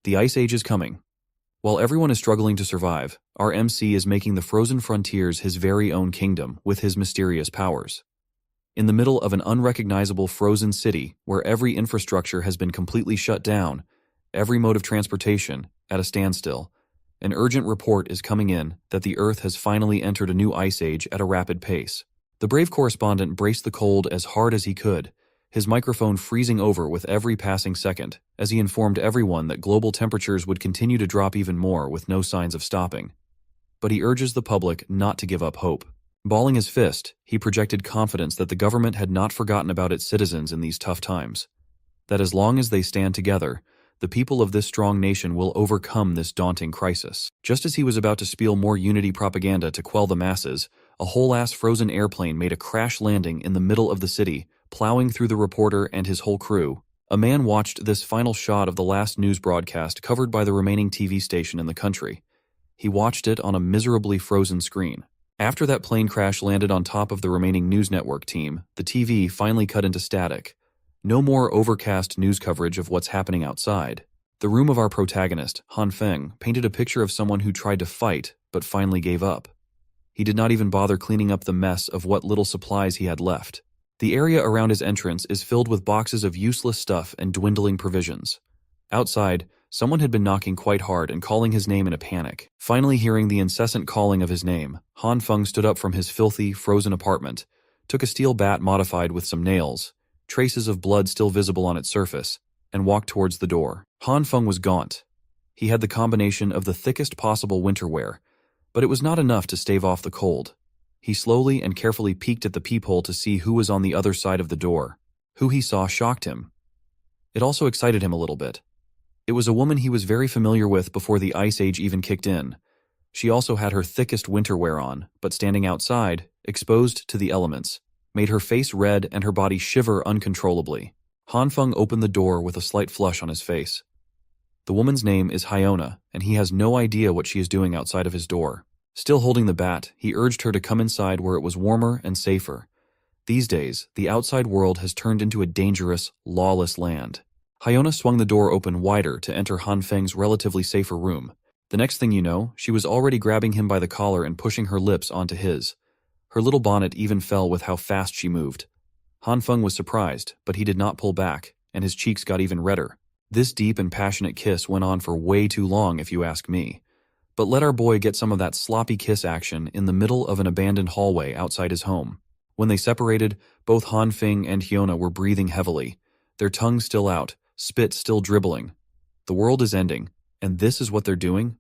The Ice Age is coming. While everyone is struggling to survive, our MC is making the frozen frontiers his very own kingdom with his mysterious powers. In the middle of an unrecognizable frozen city where every infrastructure has been completely shut down, every mode of transportation at a standstill, an urgent report is coming in that the Earth has finally entered a new ice age at a rapid pace. The brave correspondent braced the cold as hard as he could, his microphone freezing over with every passing second, as he informed everyone that global temperatures would continue to drop even more with no signs of stopping. But he urges the public not to give up hope. Balling his fist, he projected confidence that the government had not forgotten about its citizens in these tough times. That as long as they stand together, the people of this strong nation will overcome this daunting crisis. Just as he was about to spiel more unity propaganda to quell the masses, a whole-ass frozen airplane made a crash landing in the middle of the city, plowing through the reporter and his whole crew. A man watched this final shot of the last news broadcast covered by the remaining TV station in the country. He watched it on a miserably frozen screen. After that plane crash landed on top of the remaining news network team, the TV finally cut into static. No more overcast news coverage of what's happening outside. The room of our protagonist, Han Feng, painted a picture of someone who tried to fight, but finally gave up. He did not even bother cleaning up the mess of what little supplies he had left. The area around his entrance is filled with boxes of useless stuff and dwindling provisions. Outside, someone had been knocking quite hard and calling his name in a panic. Finally hearing the incessant calling of his name, Han Feng stood up from his filthy, frozen apartment, took a steel bat modified with some nails, traces of blood still visible on its surface, and walked towards the door. Han Feng was gaunt. He had the combination of the thickest possible winter wear, but it was not enough to stave off the cold. He slowly and carefully peeked at the peephole to see who was on the other side of the door. Who he saw shocked him. It also excited him a little bit. It was a woman he was very familiar with before the Ice Age even kicked in. She also had her thickest winter wear on, but standing outside, exposed to the elements, made her face red and her body shiver uncontrollably. Han Feng opened the door with a slight flush on his face. The woman's name is Hyona, and he has no idea what she is doing outside of his door. Still holding the bat, he urged her to come inside where it was warmer and safer. These days, the outside world has turned into a dangerous, lawless land. Hyona swung the door open wider to enter Han Feng's relatively safer room. The next thing you know, she was already grabbing him by the collar and pushing her lips onto his. Her little bonnet even fell with how fast she moved. Han Feng was surprised, but he did not pull back, and his cheeks got even redder. This deep and passionate kiss went on for way too long, if you ask me. But let our boy get some of that sloppy kiss action in the middle of an abandoned hallway outside his home. When they separated, both Han Feng and Hyona were breathing heavily, their tongues still out, spit still dribbling. The world is ending, and this is what they're doing?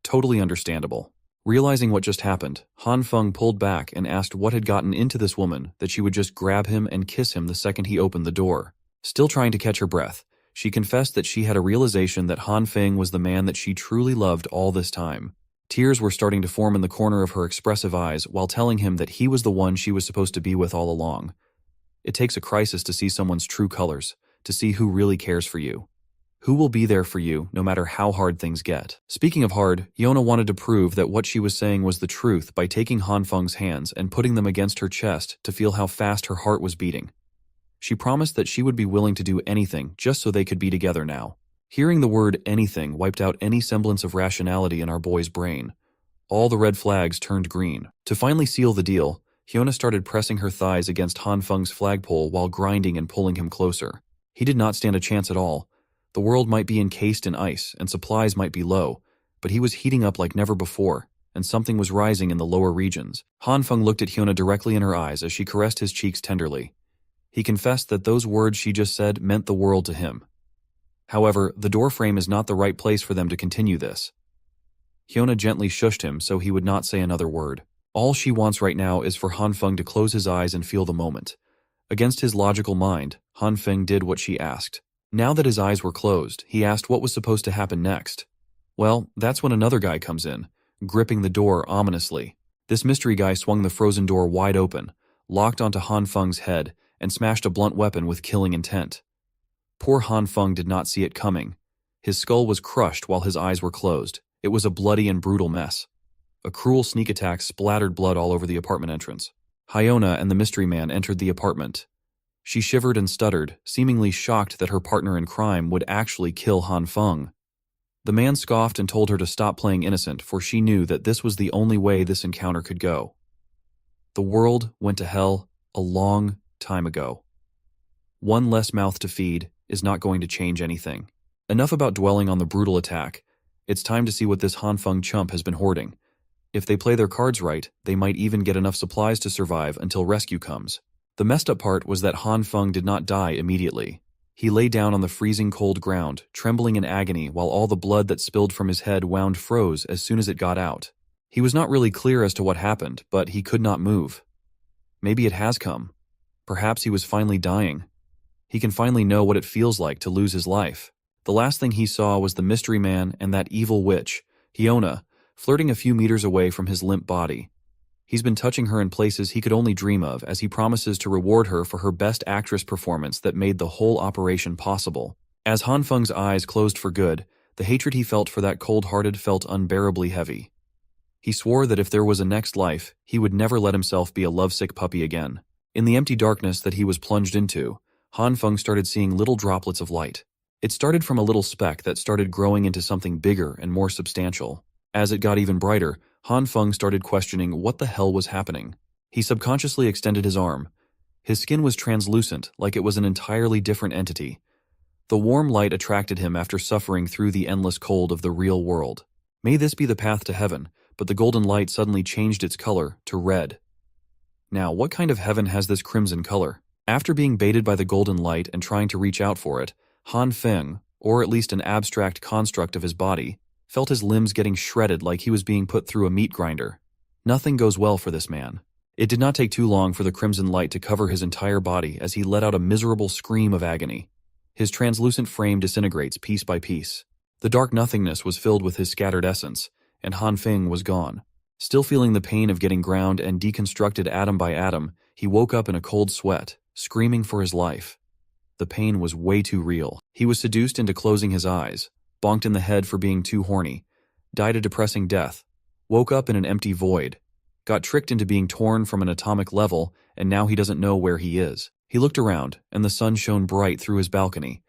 Totally understandable. Realizing what just happened, Han Feng pulled back and asked what had gotten into this woman that she would just grab him and kiss him the second he opened the door. Still trying to catch her breath, she confessed that she had a realization that Han Feng was the man that she truly loved all this time. Tears were starting to form in the corner of her expressive eyes while telling him that he was the one she was supposed to be with all along. It takes a crisis to see someone's true colors, to see who really cares for you. Who will be there for you no matter how hard things get. Speaking of hard, Yona wanted to prove that what she was saying was the truth by taking Han Feng's hands and putting them against her chest to feel how fast her heart was beating. She promised that she would be willing to do anything just so they could be together now. Hearing the word anything wiped out any semblance of rationality in our boy's brain. All the red flags turned green. To finally seal the deal, Hyona started pressing her thighs against Han Feng's flagpole while grinding and pulling him closer. He did not stand a chance at all. The world might be encased in ice and supplies might be low, but he was heating up like never before, and something was rising in the lower regions. Han Feng looked at Hyona directly in her eyes as she caressed his cheeks tenderly. He confessed that those words she just said meant the world to him. However, the doorframe is not the right place for them to continue this. Hyona gently shushed him so he would not say another word. All she wants right now is for Han Feng to close his eyes and feel the moment. Against his logical mind, Han Feng did what she asked. Now that his eyes were closed, he asked what was supposed to happen next. Well, that's when another guy comes in, gripping the door ominously. This mystery guy swung the frozen door wide open, locked onto Han Feng's head, and smashed a blunt weapon with killing intent. Poor Han Feng did not see it coming. His skull was crushed while his eyes were closed. It was a bloody and brutal mess. A cruel sneak attack splattered blood all over the apartment entrance. Hyona and the mystery man entered the apartment. She shivered and stuttered, seemingly shocked that her partner in crime would actually kill Han Feng. The man scoffed and told her to stop playing innocent, for she knew that this was the only way this encounter could go. The world went to hell a long time ago. One less mouth to feed is not going to change anything. Enough about dwelling on the brutal attack. It's time to see what this Hanfeng chump has been hoarding. If they play their cards right, they might even get enough supplies to survive until rescue comes. The messed up part was that Hanfeng did not die immediately. He lay down on the freezing cold ground, trembling in agony while all the blood that spilled from his head wound froze as soon as it got out. He was not really clear as to what happened, but he could not move. Maybe it has come. Perhaps he was finally dying. He can finally know what it feels like to lose his life. The last thing he saw was the mystery man and that evil witch, Hyona, flirting a few meters away from his limp body. He's been touching her in places he could only dream of as he promises to reward her for her best actress performance that made the whole operation possible. As Hanfeng's eyes closed for good, the hatred he felt for that cold-hearted felt unbearably heavy. He swore that if there was a next life, he would never let himself be a lovesick puppy again. In the empty darkness that he was plunged into, Hanfeng started seeing little droplets of light. It started from a little speck that started growing into something bigger and more substantial. As it got even brighter, Hanfeng started questioning what the hell was happening. He subconsciously extended his arm. His skin was translucent, like it was an entirely different entity. The warm light attracted him after suffering through the endless cold of the real world. May this be the path to heaven, but the golden light suddenly changed its color to red. Now, what kind of heaven has this crimson color? After being baited by the golden light and trying to reach out for it, Hanfeng, or at least an abstract construct of his body, felt his limbs getting shredded like he was being put through a meat grinder. Nothing goes well for this man. It did not take too long for the crimson light to cover his entire body as he let out a miserable scream of agony. His translucent frame disintegrates piece by piece. The dark nothingness was filled with his scattered essence, and Hanfeng was gone. Still feeling the pain of getting ground and deconstructed atom by atom, he woke up in a cold sweat, screaming for his life. The pain was way too real. He was seduced into closing his eyes, bonked in the head for being too horny, died a depressing death, woke up in an empty void, got tricked into being torn from an atomic level, and now he doesn't know where he is. He looked around, and the sun shone bright through his balcony.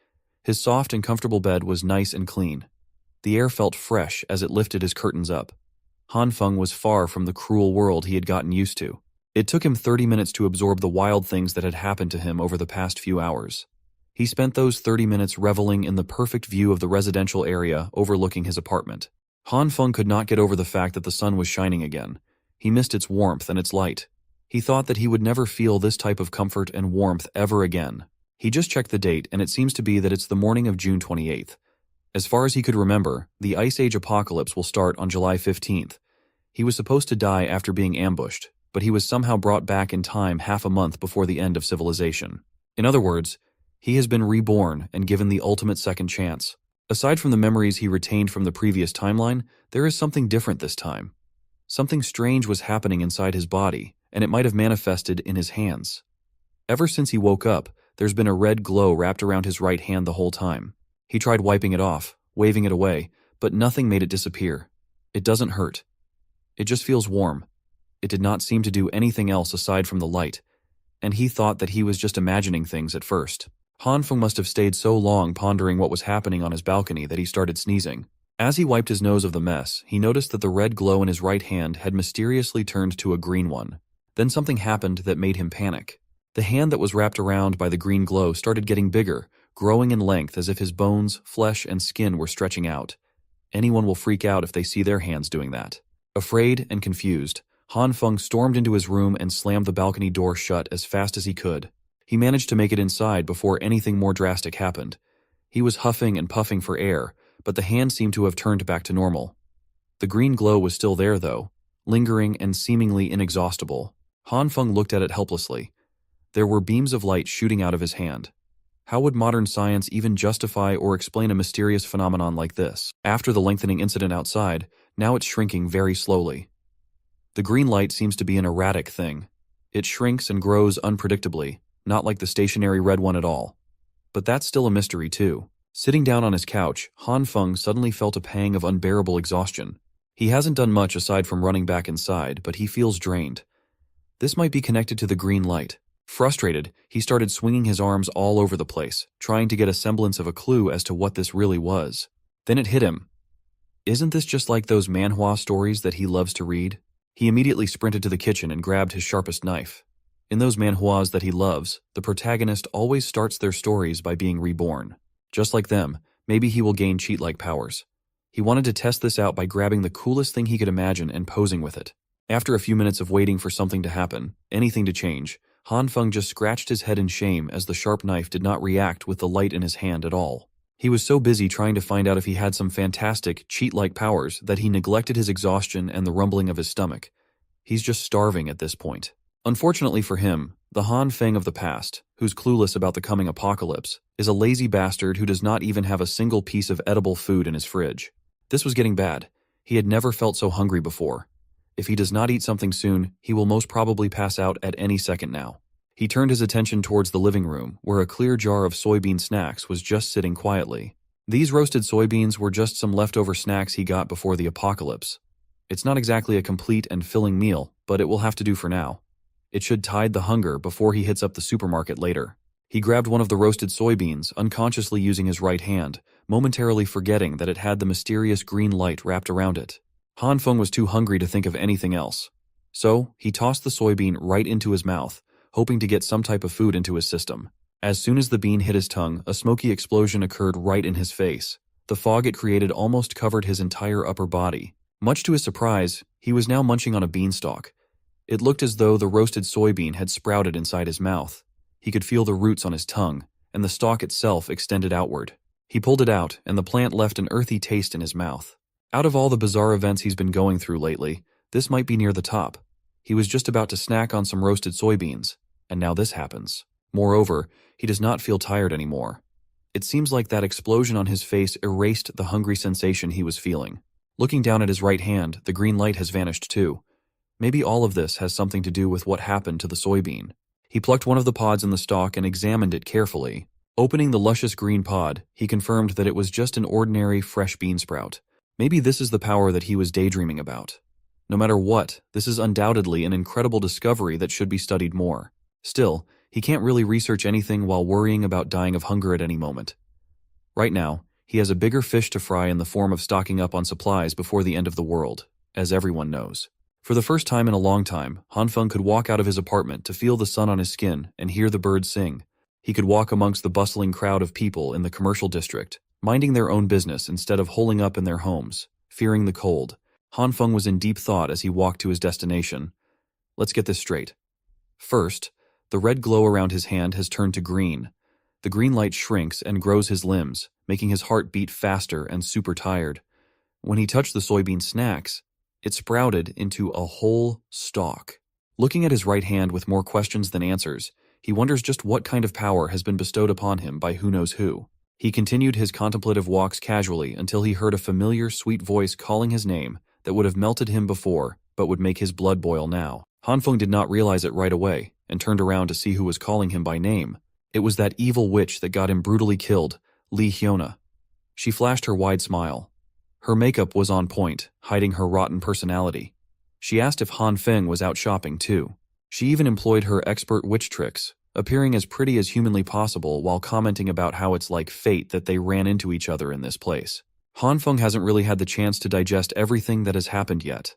His soft and comfortable bed was nice and clean. The air felt fresh as it lifted his curtains up. Hanfeng was far from the cruel world he had gotten used to. It took him 30 minutes to absorb the wild things that had happened to him over the past few hours. He spent those 30 minutes reveling in the perfect view of the residential area overlooking his apartment. Hanfeng could not get over the fact that the sun was shining again. He missed its warmth and its light. He thought that he would never feel this type of comfort and warmth ever again. He just checked the date, and it seems to be that it's the morning of June 28th. As far as he could remember, the Ice Age apocalypse will start on July 15th. He was supposed to die after being ambushed, but he was somehow brought back in time half a month before the end of civilization. In other words, he has been reborn and given the ultimate second chance. Aside from the memories he retained from the previous timeline, there is something different this time. Something strange was happening inside his body, and it might have manifested in his hands. Ever since he woke up, there's been a red glow wrapped around his right hand the whole time. He tried wiping it off, waving it away, but nothing made it disappear. It doesn't hurt. It just feels warm. It did not seem to do anything else aside from the light, and he thought that he was just imagining things at first. Hanfeng must have stayed so long pondering what was happening on his balcony that he started sneezing. As he wiped his nose of the mess, he noticed that the red glow in his right hand had mysteriously turned to a green one. Then something happened that made him panic. The hand that was wrapped around by the green glow started getting bigger, growing in length as if his bones, flesh, and skin were stretching out. Anyone will freak out if they see their hands doing that. Afraid and confused, Hanfeng stormed into his room and slammed the balcony door shut as fast as he could. He managed to make it inside before anything more drastic happened. He was huffing and puffing for air, but the hand seemed to have turned back to normal. The green glow was still there, though, lingering and seemingly inexhaustible. Hanfeng looked at it helplessly. There were beams of light shooting out of his hand. How would modern science even justify or explain a mysterious phenomenon like this? After the lengthening incident outside, now it's shrinking very slowly. The green light seems to be an erratic thing. It shrinks and grows unpredictably, not like the stationary red one at all. But that's still a mystery too. Sitting down on his couch, Hanfeng suddenly felt a pang of unbearable exhaustion. He hasn't done much aside from running back inside, but he feels drained. This might be connected to the green light. Frustrated, he started swinging his arms all over the place, trying to get a semblance of a clue as to what this really was. Then it hit him. Isn't this just like those manhwa stories that he loves to read? He immediately sprinted to the kitchen and grabbed his sharpest knife. In those manhwas that he loves, the protagonist always starts their stories by being reborn. Just like them, maybe he will gain cheat-like powers. He wanted to test this out by grabbing the coolest thing he could imagine and posing with it. After a few minutes of waiting for something to happen, anything to change, Han Feng just scratched his head in shame as the sharp knife did not react with the light in his hand at all. He was so busy trying to find out if he had some fantastic, cheat-like powers that he neglected his exhaustion and the rumbling of his stomach. He's just starving at this point. Unfortunately for him, the Han Feng of the past, who's clueless about the coming apocalypse, is a lazy bastard who does not even have a single piece of edible food in his fridge. This was getting bad. He had never felt so hungry before. If he does not eat something soon, he will most probably pass out at any second now. He turned his attention towards the living room, where a clear jar of soybean snacks was just sitting quietly. These roasted soybeans were just some leftover snacks he got before the apocalypse. It's not exactly a complete and filling meal, but it will have to do for now. It should tide the hunger before he hits up the supermarket later. He grabbed one of the roasted soybeans, unconsciously using his right hand, momentarily forgetting that it had the mysterious green light wrapped around it. Han Feng was too hungry to think of anything else. So, he tossed the soybean right into his mouth, hoping to get some type of food into his system. As soon as the bean hit his tongue, a smoky explosion occurred right in his face. The fog it created almost covered his entire upper body. Much to his surprise, he was now munching on a beanstalk. It looked as though the roasted soybean had sprouted inside his mouth. He could feel the roots on his tongue, and the stalk itself extended outward. He pulled it out, and the plant left an earthy taste in his mouth. Out of all the bizarre events he's been going through lately, this might be near the top. He was just about to snack on some roasted soybeans, and now this happens. Moreover, he does not feel tired anymore. It seems like that explosion on his face erased the hungry sensation he was feeling. Looking down at his right hand, the green light has vanished too. Maybe all of this has something to do with what happened to the soybean. He plucked one of the pods in the stalk and examined it carefully. Opening the luscious green pod, he confirmed that it was just an ordinary fresh bean sprout. Maybe this is the power that he was daydreaming about. No matter what, this is undoubtedly an incredible discovery that should be studied more. Still, he can't really research anything while worrying about dying of hunger at any moment. Right now, he has a bigger fish to fry in the form of stocking up on supplies before the end of the world, as everyone knows. For the first time in a long time, Han Feng could walk out of his apartment to feel the sun on his skin and hear the birds sing. He could walk amongst the bustling crowd of people in the commercial district, minding their own business instead of holing up in their homes, fearing the cold. Han Feng was in deep thought as he walked to his destination. Let's get this straight. First, the red glow around his hand has turned to green. The green light shrinks and grows his limbs, making his heart beat faster and super tired. When he touched the soybean snacks, it sprouted into a whole stalk. Looking at his right hand with more questions than answers, he wonders just what kind of power has been bestowed upon him by who knows who. He continued his contemplative walks casually until he heard a familiar, sweet voice calling his name that would have melted him before, but would make his blood boil now. Han Feng did not realize it right away, and turned around to see who was calling him by name. It was that evil witch that got him brutally killed, Lee Hyuna. She flashed her wide smile. Her makeup was on point, hiding her rotten personality. She asked if Han Feng was out shopping too. She even employed her expert witch tricks, appearing as pretty as humanly possible while commenting about how it's like fate that they ran into each other in this place. Han Feng hasn't really had the chance to digest everything that has happened yet.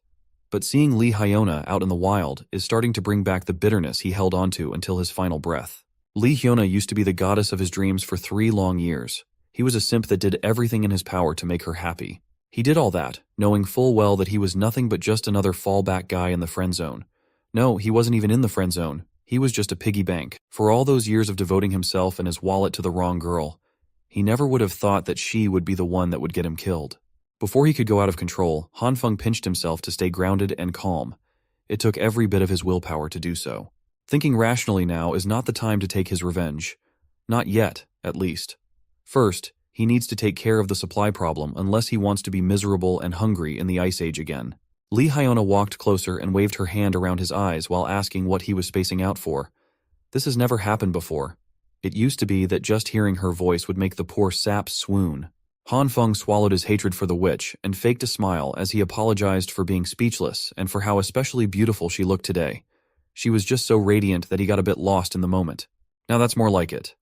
But seeing Lee Hyuna out in the wild is starting to bring back the bitterness he held onto until his final breath. Lee Hyuna used to be the goddess of his dreams for 3 long years. He was a simp that did everything in his power to make her happy. He did all that, knowing full well that he was nothing but just another fallback guy in the friend zone. No, he wasn't even in the friend zone. He was just a piggy bank. For all those years of devoting himself and his wallet to the wrong girl, he never would have thought that she would be the one that would get him killed. Before he could go out of control, Han Feng pinched himself to stay grounded and calm. It took every bit of his willpower to do so. Thinking rationally now is not the time to take his revenge. Not yet, at least. First, he needs to take care of the supply problem unless he wants to be miserable and hungry in the Ice Age again. Lee Hyuna walked closer and waved her hand around his eyes while asking what he was spacing out for. This has never happened before. It used to be that just hearing her voice would make the poor sap swoon. Han Feng swallowed his hatred for the witch and faked a smile as he apologized for being speechless and for how especially beautiful she looked today. She was just so radiant that he got a bit lost in the moment. Now that's more like it.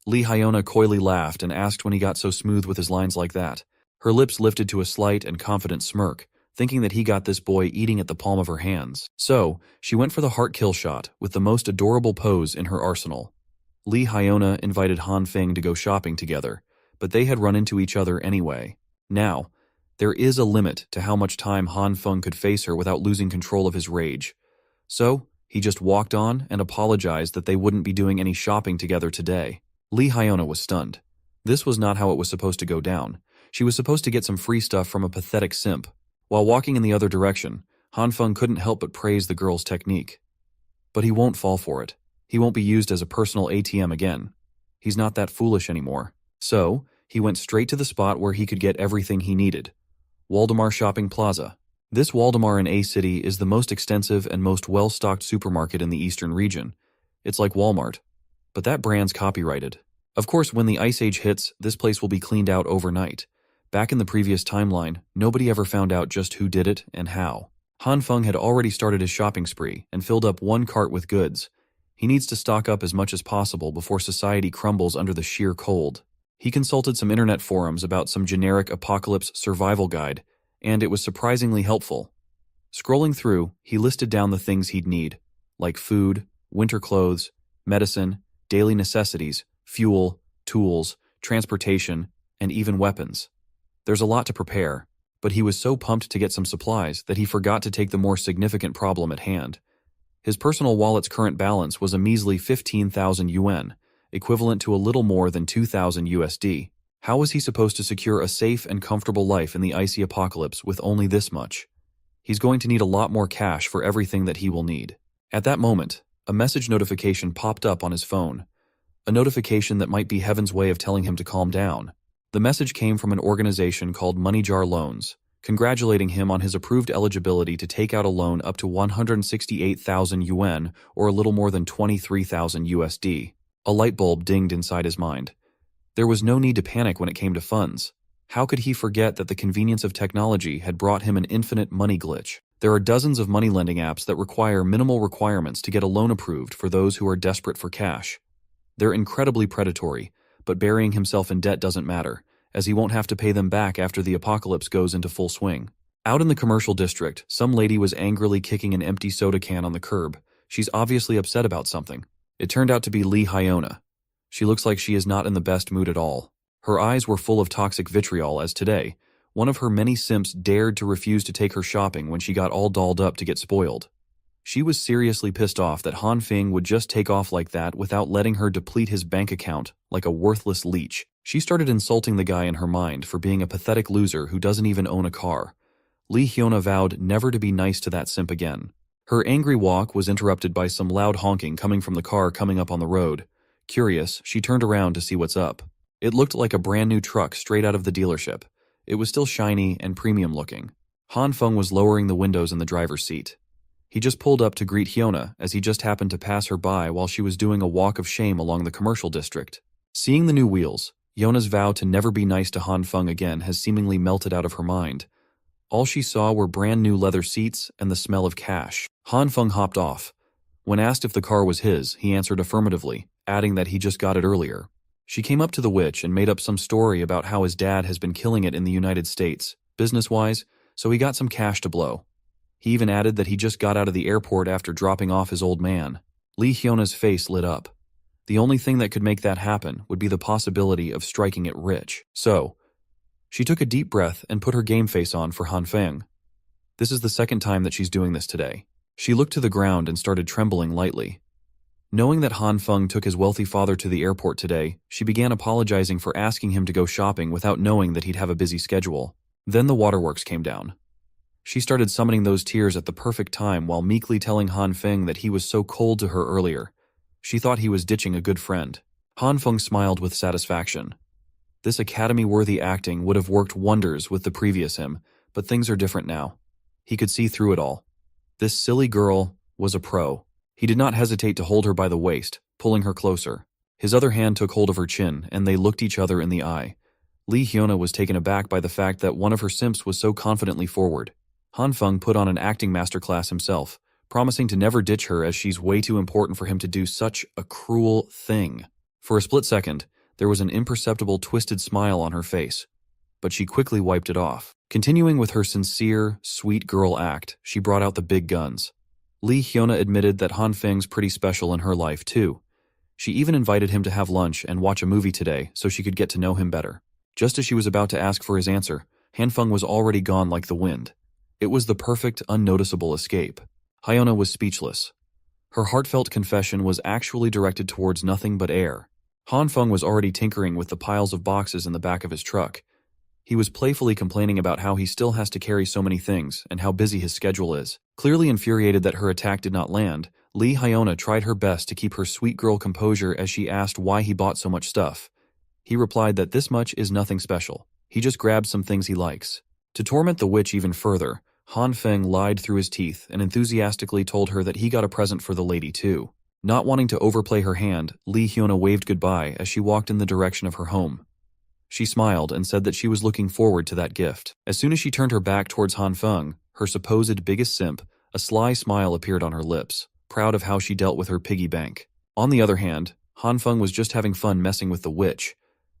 Lee Hyuna coyly laughed and asked when he got so smooth with his lines like that. Her lips lifted to a slight and confident smirk, thinking that he got this boy eating at the palm of her hands. So, she went for the heart kill shot with the most adorable pose in her arsenal. Lee Hyona invited Han Feng to go shopping together, but they had run into each other anyway. Now, there is a limit to how much time Han Feng could face her without losing control of his rage. So, he just walked on and apologized that they wouldn't be doing any shopping together today. Lee Hyona was stunned. This was not how it was supposed to go down. She was supposed to get some free stuff from a pathetic simp. While walking in the other direction, Han Feng couldn't help but praise the girl's technique. But he won't fall for it. He won't be used as a personal ATM again. He's not that foolish anymore. So, he went straight to the spot where he could get everything he needed. Waldemar Shopping Plaza. This Waldemar in A City is the most extensive and most well-stocked supermarket in the eastern region. It's like Walmart. But that brand's copyrighted. Of course, when the Ice Age hits, this place will be cleaned out overnight. Back in the previous timeline, nobody ever found out just who did it and how. Han Feng had already started his shopping spree and filled up one cart with goods. He needs to stock up as much as possible before society crumbles under the sheer cold. He consulted some internet forums about some generic apocalypse survival guide, and it was surprisingly helpful. Scrolling through, he listed down the things he'd need, like food, winter clothes, medicine, daily necessities, fuel, tools, transportation, and even weapons. There's a lot to prepare, but he was so pumped to get some supplies that he forgot to take the more significant problem at hand. His personal wallet's current balance was a measly 15,000 yuan, equivalent to a little more than 2,000 USD. How was he supposed to secure a safe and comfortable life in the icy apocalypse with only this much? He's going to need a lot more cash for everything that he will need. At that moment, a message notification popped up on his phone. A notification that might be heaven's way of telling him to calm down. The message came from an organization called Money Jar Loans, congratulating him on his approved eligibility to take out a loan up to 168,000 yuan, or a little more than 23,000 USD. A light bulb dinged inside his mind. There was no need to panic when it came to funds. How could he forget that the convenience of technology had brought him an infinite money glitch? There are dozens of money lending apps that require minimal requirements to get a loan approved for those who are desperate for cash. They're incredibly predatory, but burying himself in debt doesn't matter, as he won't have to pay them back after the apocalypse goes into full swing. Out in the commercial district, some lady was angrily kicking an empty soda can on the curb. She's obviously upset about something. It turned out to be Lee Hyona. She looks like she is not in the best mood at all. Her eyes were full of toxic vitriol as today, one of her many simps dared to refuse to take her shopping when she got all dolled up to get spoiled. She was seriously pissed off that Han Feng would just take off like that without letting her deplete his bank account like a worthless leech. She started insulting the guy in her mind for being a pathetic loser who doesn't even own a car. Lee Hyona vowed never to be nice to that simp again. Her angry walk was interrupted by some loud honking coming from the car coming up on the road. Curious, she turned around to see what's up. It looked like a brand new truck straight out of the dealership. It was still shiny and premium looking. Han Feng was lowering the windows in the driver's seat. He just pulled up to greet Hyona as he just happened to pass her by while she was doing a walk of shame along the commercial district. Seeing the new wheels, Hyona's vow to never be nice to Han Feng again has seemingly melted out of her mind. All she saw were brand new leather seats and the smell of cash. Han Feng hopped off. When asked if the car was his, he answered affirmatively, adding that he just got it earlier. She came up to the witch and made up some story about how his dad has been killing it in the United States, business-wise, so he got some cash to blow. He even added that he just got out of the airport after dropping off his old man. Lee Hyona's face lit up. The only thing that could make that happen would be the possibility of striking it rich. So, she took a deep breath and put her game face on for Han Feng. This is the second time that she's doing this today. She looked to the ground and started trembling lightly. Knowing that Han Feng took his wealthy father to the airport today, she began apologizing for asking him to go shopping without knowing that he'd have a busy schedule. Then the waterworks came down. She started summoning those tears at the perfect time while meekly telling Han Feng that he was so cold to her earlier. She thought he was ditching a good friend. Han Feng smiled with satisfaction. This academy-worthy acting would have worked wonders with the previous him, but things are different now. He could see through it all. This silly girl was a pro. He did not hesitate to hold her by the waist, pulling her closer. His other hand took hold of her chin, and they looked each other in the eye. Lee Hyona was taken aback by the fact that one of her simps was so confidently forward. Han Feng put on an acting masterclass himself, promising to never ditch her as she's way too important for him to do such a cruel thing. For a split second, there was an imperceptible twisted smile on her face. but she quickly wiped it off. Continuing with her sincere, sweet girl act, she brought out the big guns. Lee Hyuna admitted that Han Feng's pretty special in her life too. She even invited him to have lunch and watch a movie today so she could get to know him better. Just as she was about to ask for his answer, Han Feng was already gone like the wind. It was the perfect, unnoticeable escape. Hyuna was speechless. Her heartfelt confession was actually directed towards nothing but air. Han Feng was already tinkering with the piles of boxes in the back of his truck. He was playfully complaining about how he still has to carry so many things and how busy his schedule is. Clearly infuriated that her attack did not land, Lee Hyuna tried her best to keep her sweet girl composure as she asked why he bought so much stuff. He replied that this much is nothing special. He just grabbed some things he likes. To torment the witch even further, Han Feng lied through his teeth and enthusiastically told her that he got a present for the lady too. Not wanting to overplay her hand, Lee Hyuna waved goodbye as she walked in the direction of her home. She smiled and said that she was looking forward to that gift. As soon as she turned her back towards Han Feng, her supposed biggest simp, a sly smile appeared on her lips, proud of how she dealt with her piggy bank. On the other hand, Han Feng was just having fun messing with the witch.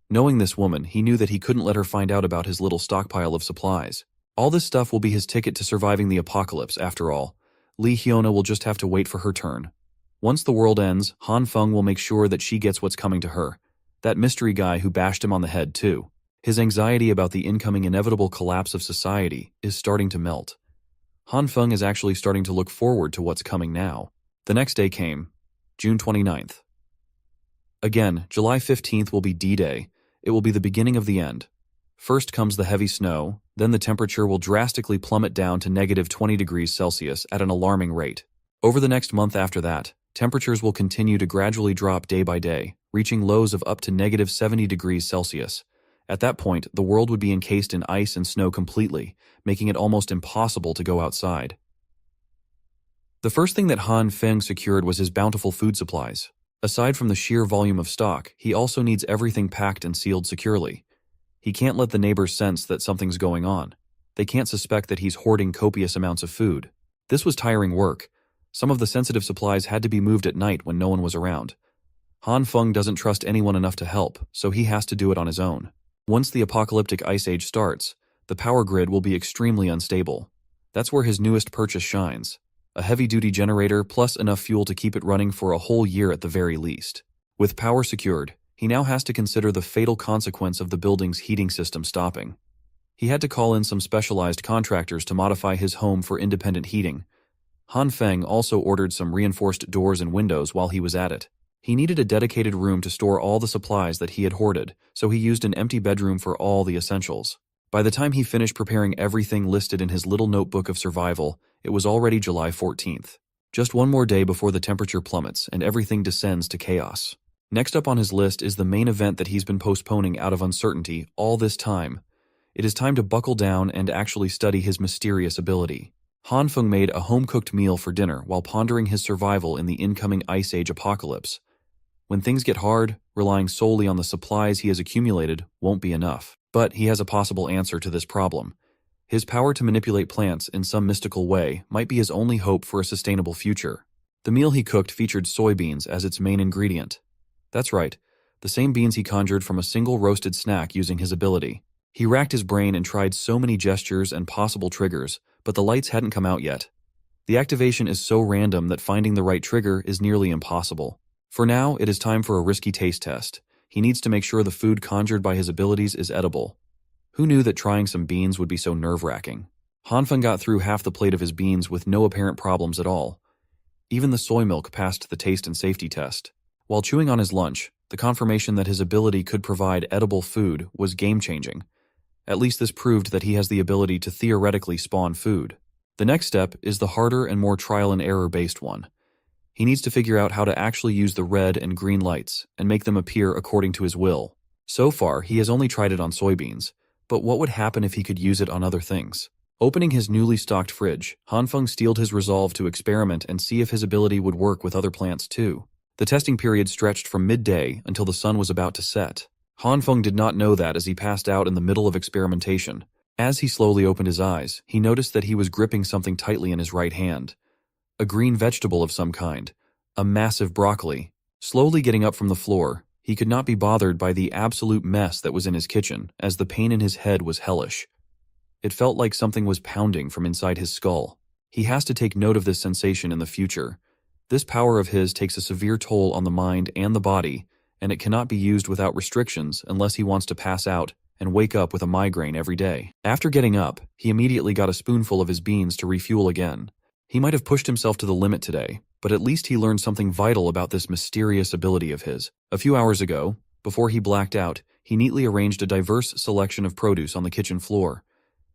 Knowing this woman, he knew that he couldn't let her find out about his little stockpile of supplies. All this stuff will be his ticket to surviving the apocalypse, after all. Lee Hyuna will just have to wait for her turn. Once the world ends, Han Feng will make sure that she gets what's coming to her. That mystery guy who bashed him on the head, too. His anxiety about the incoming inevitable collapse of society is starting to melt. Han Feng is actually starting to look forward to what's coming now. The next day came, June 29th. Again, July 15th will be D-Day. It will be the beginning of the end. First comes the heavy snow, then the temperature will drastically plummet down to negative 20 degrees Celsius at an alarming rate. Over the next month after that, temperatures will continue to gradually drop day by day, reaching lows of up to negative 70 degrees Celsius. At that point, the world would be encased in ice and snow completely, making it almost impossible to go outside. The first thing that Han Feng secured was his bountiful food supplies. Aside from the sheer volume of stock, he also needs everything packed and sealed securely. He can't let the neighbors sense that something's going on. They can't suspect that he's hoarding copious amounts of food. This was tiring work. Some of the sensitive supplies had to be moved at night when no one was around. Han Feng doesn't trust anyone enough to help, so he has to do it on his own. Once the apocalyptic ice age starts, the power grid will be extremely unstable. That's where his newest purchase shines. A heavy-duty generator plus enough fuel to keep it running for a whole year at the very least. With power secured, he now has to consider the fatal consequence of the building's heating system stopping. He had to call in some specialized contractors to modify his home for independent heating. Han Feng also ordered some reinforced doors and windows while he was at it. He needed a dedicated room to store all the supplies that he had hoarded, so he used an empty bedroom for all the essentials. By the time he finished preparing everything listed in his little notebook of survival, it was already July 14th. Just one more day before the temperature plummets and everything descends to chaos. Next up on his list is the main event that he's been postponing out of uncertainty all this time. It is time to buckle down and actually study his mysterious ability. Han Feng made a home-cooked meal for dinner while pondering his survival in the incoming Ice Age apocalypse. When things get hard, relying solely on the supplies he has accumulated won't be enough. But he has a possible answer to this problem. His power to manipulate plants in some mystical way might be his only hope for a sustainable future. The meal he cooked featured soybeans as its main ingredient. That's right, the same beans he conjured from a single roasted snack using his ability. He racked his brain and tried so many gestures and possible triggers, but the lights hadn't come out yet. The activation is so random that finding the right trigger is nearly impossible. For now, it is time for a risky taste test. He needs to make sure the food conjured by his abilities is edible. Who knew that trying some beans would be so nerve-wracking? Han Feng got through half the plate of his beans with no apparent problems at all. Even the soy milk passed the taste and safety test. While chewing on his lunch, the confirmation that his ability could provide edible food was game-changing. At least this proved that he has the ability to theoretically spawn food. The next step is the harder and more trial-and-error-based one. He needs to figure out how to actually use the red and green lights and make them appear according to his will. So far, he has only tried it on soybeans, but what would happen if he could use it on other things? Opening his newly stocked fridge, Han Feng steeled his resolve to experiment and see if his ability would work with other plants too. The testing period stretched from midday until the sun was about to set. Han Feng did not know that as he passed out in the middle of experimentation. As he slowly opened his eyes, he noticed that he was gripping something tightly in his right hand. A green vegetable of some kind. A massive broccoli. Slowly getting up from the floor, He could not be bothered by the absolute mess that was in his kitchen, as the pain in his head was hellish. It felt like something was pounding from inside his skull. He has to take note of this sensation in the future. This power of his takes a severe toll on the mind and the body, and it cannot be used without restrictions unless he wants to pass out and wake up with a migraine every day. After getting up, he immediately got a spoonful of his beans to refuel again. He might have pushed himself to the limit today, but at least he learned something vital about this mysterious ability of his. A few hours ago, before he blacked out, he neatly arranged a diverse selection of produce on the kitchen floor.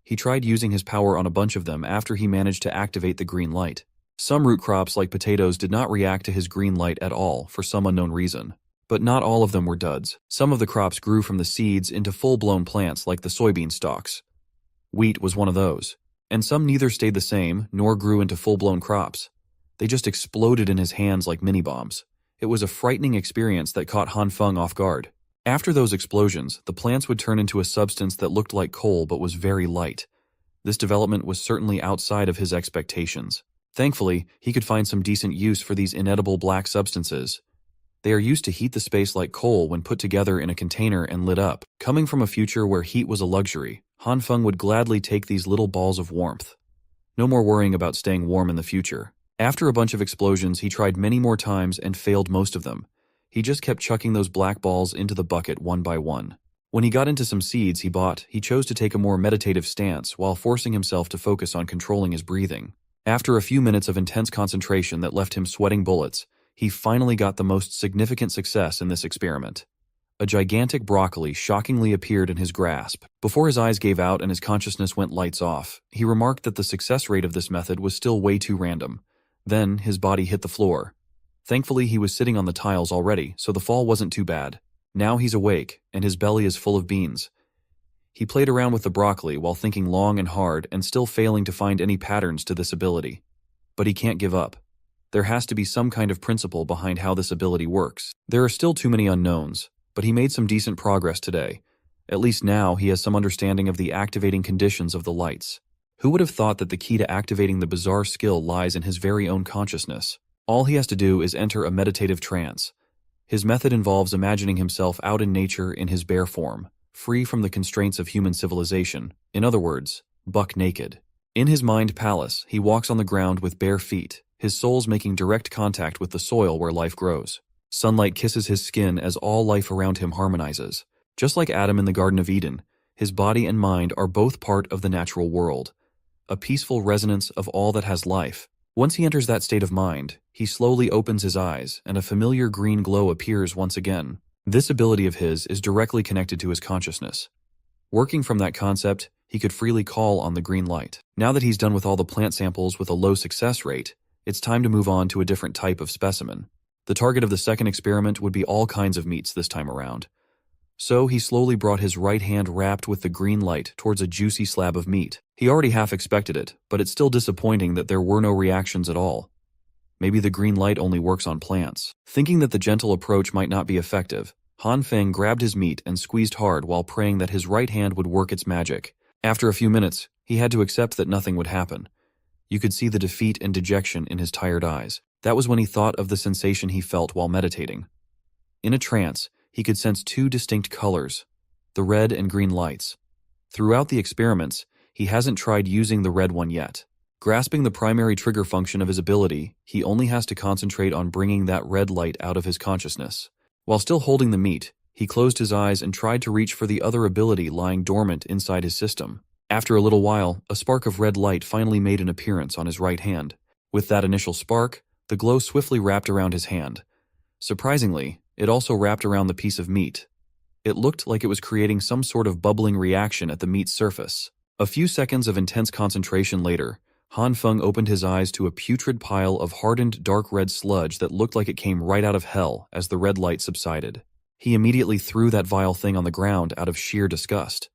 He tried using his power on a bunch of them after he managed to activate the green light. Some root crops like potatoes did not react to his green light at all for some unknown reason. But not all of them were duds. Some of the crops grew from the seeds into full-blown plants like the soybean stalks. Wheat was one of those. And some neither stayed the same nor grew into full-blown crops. They just exploded in his hands like mini-bombs. It was a frightening experience that caught Han Feng off guard. After those explosions, the plants would turn into a substance that looked like coal but was very light. This development was certainly outside of his expectations. Thankfully, he could find some decent use for these inedible black substances. They are used to heat the space like coal when put together in a container and lit up. Coming from a future where heat was a luxury, Han Feng would gladly take these little balls of warmth. No more worrying about staying warm in the future. After a bunch of explosions, he tried many more times and failed most of them. He just kept chucking those black balls into the bucket one by one. When he got into some seeds he bought, he chose to take a more meditative stance while forcing himself to focus on controlling his breathing. After a few minutes of intense concentration that left him sweating bullets, he finally got the most significant success in this experiment. A gigantic broccoli shockingly appeared in his grasp. Before his eyes gave out and his consciousness went lights off, he remarked that the success rate of this method was still way too random. Then his body hit the floor. Thankfully, he was sitting on the tiles already, so the fall wasn't too bad. Now he's awake, and his belly is full of beans. He played around with the broccoli while thinking long and hard and still failing to find any patterns to this ability. But he can't give up. There has to be some kind of principle behind how this ability works. There are still too many unknowns, but he made some decent progress today. At least now he has some understanding of the activating conditions of the lights. Who would have thought that the key to activating the bizarre skill lies in his very own consciousness? All he has to do is enter a meditative trance. His method involves imagining himself out in nature in his bare form, free from the constraints of human civilization. In other words, buck naked. In his mind palace, he walks on the ground with bare feet, his soles making direct contact with the soil where life grows. Sunlight kisses his skin as all life around him harmonizes. Just like Adam in the Garden of Eden, his body and mind are both part of the natural world, a peaceful resonance of all that has life. Once he enters that state of mind, he slowly opens his eyes and a familiar green glow appears once again. This ability of his is directly connected to his consciousness. Working from that concept, he could freely call on the green light. Now that he's done with all the plant samples with a low success rate, it's time to move on to a different type of specimen. The target of the second experiment would be all kinds of meats this time around. So he slowly brought his right hand wrapped with the green light towards a juicy slab of meat. He already half expected it, but it's still disappointing that there were no reactions at all. Maybe the green light only works on plants. Thinking that the gentle approach might not be effective, Han Feng grabbed his meat and squeezed hard while praying that his right hand would work its magic. After a few minutes, he had to accept that nothing would happen. You could see the defeat and dejection in his tired eyes. That was when he thought of the sensation he felt while meditating. In a trance, he could sense two distinct colors, the red and green lights. Throughout the experiments, he hasn't tried using the red one yet. Grasping the primary trigger function of his ability, he only has to concentrate on bringing that red light out of his consciousness. While still holding the meat, he closed his eyes and tried to reach for the other ability lying dormant inside his system. After a little while, a spark of red light finally made an appearance on his right hand. With that initial spark, the glow swiftly wrapped around his hand. Surprisingly, it also wrapped around the piece of meat. It looked like it was creating some sort of bubbling reaction at the meat's surface. A few seconds of intense concentration later, Han Feng opened his eyes to a putrid pile of hardened dark red sludge that looked like it came right out of hell as the red light subsided. He immediately threw that vile thing on the ground out of sheer disgust.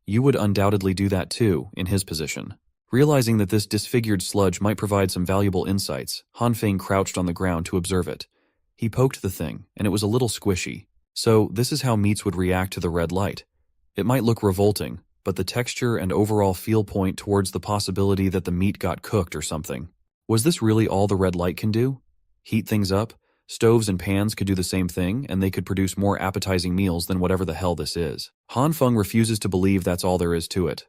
You would undoubtedly do that too, in his position. Realizing that this disfigured sludge might provide some valuable insights, Han Feng crouched on the ground to observe it. He poked the thing, and it was a little squishy. So this is how meats would react to the red light. It might look revolting, but the texture and overall feel point towards the possibility that the meat got cooked or something. Was this really all the red light can do? Heat things up, Stoves and pans could do the same thing, and they could produce more appetizing meals than whatever the hell this is. Han Feng refuses to believe that's all there is to it.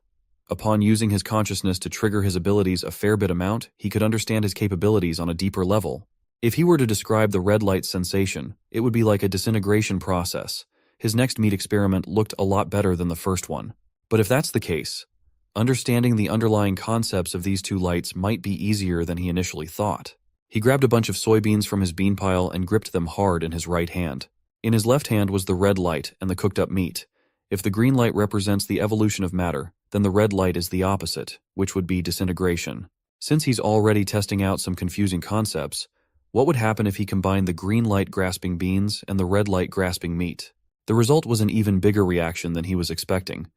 Upon using his consciousness to trigger his abilities a fair bit amount, he could understand his capabilities on a deeper level. If he were to describe the red light sensation, it would be like a disintegration process. His next meat experiment looked a lot better than the first one. But if that's the case, understanding the underlying concepts of these two lights might be easier than he initially thought. He grabbed a bunch of soybeans from his bean pile and gripped them hard in his right hand. In his left hand was the red light and the cooked-up meat. If the green light represents the evolution of matter, then the red light is the opposite, which would be disintegration. Since he's already testing out some confusing concepts, what would happen if he combined the green light grasping beans and the red light grasping meat? The result was an even bigger reaction than he was expecting.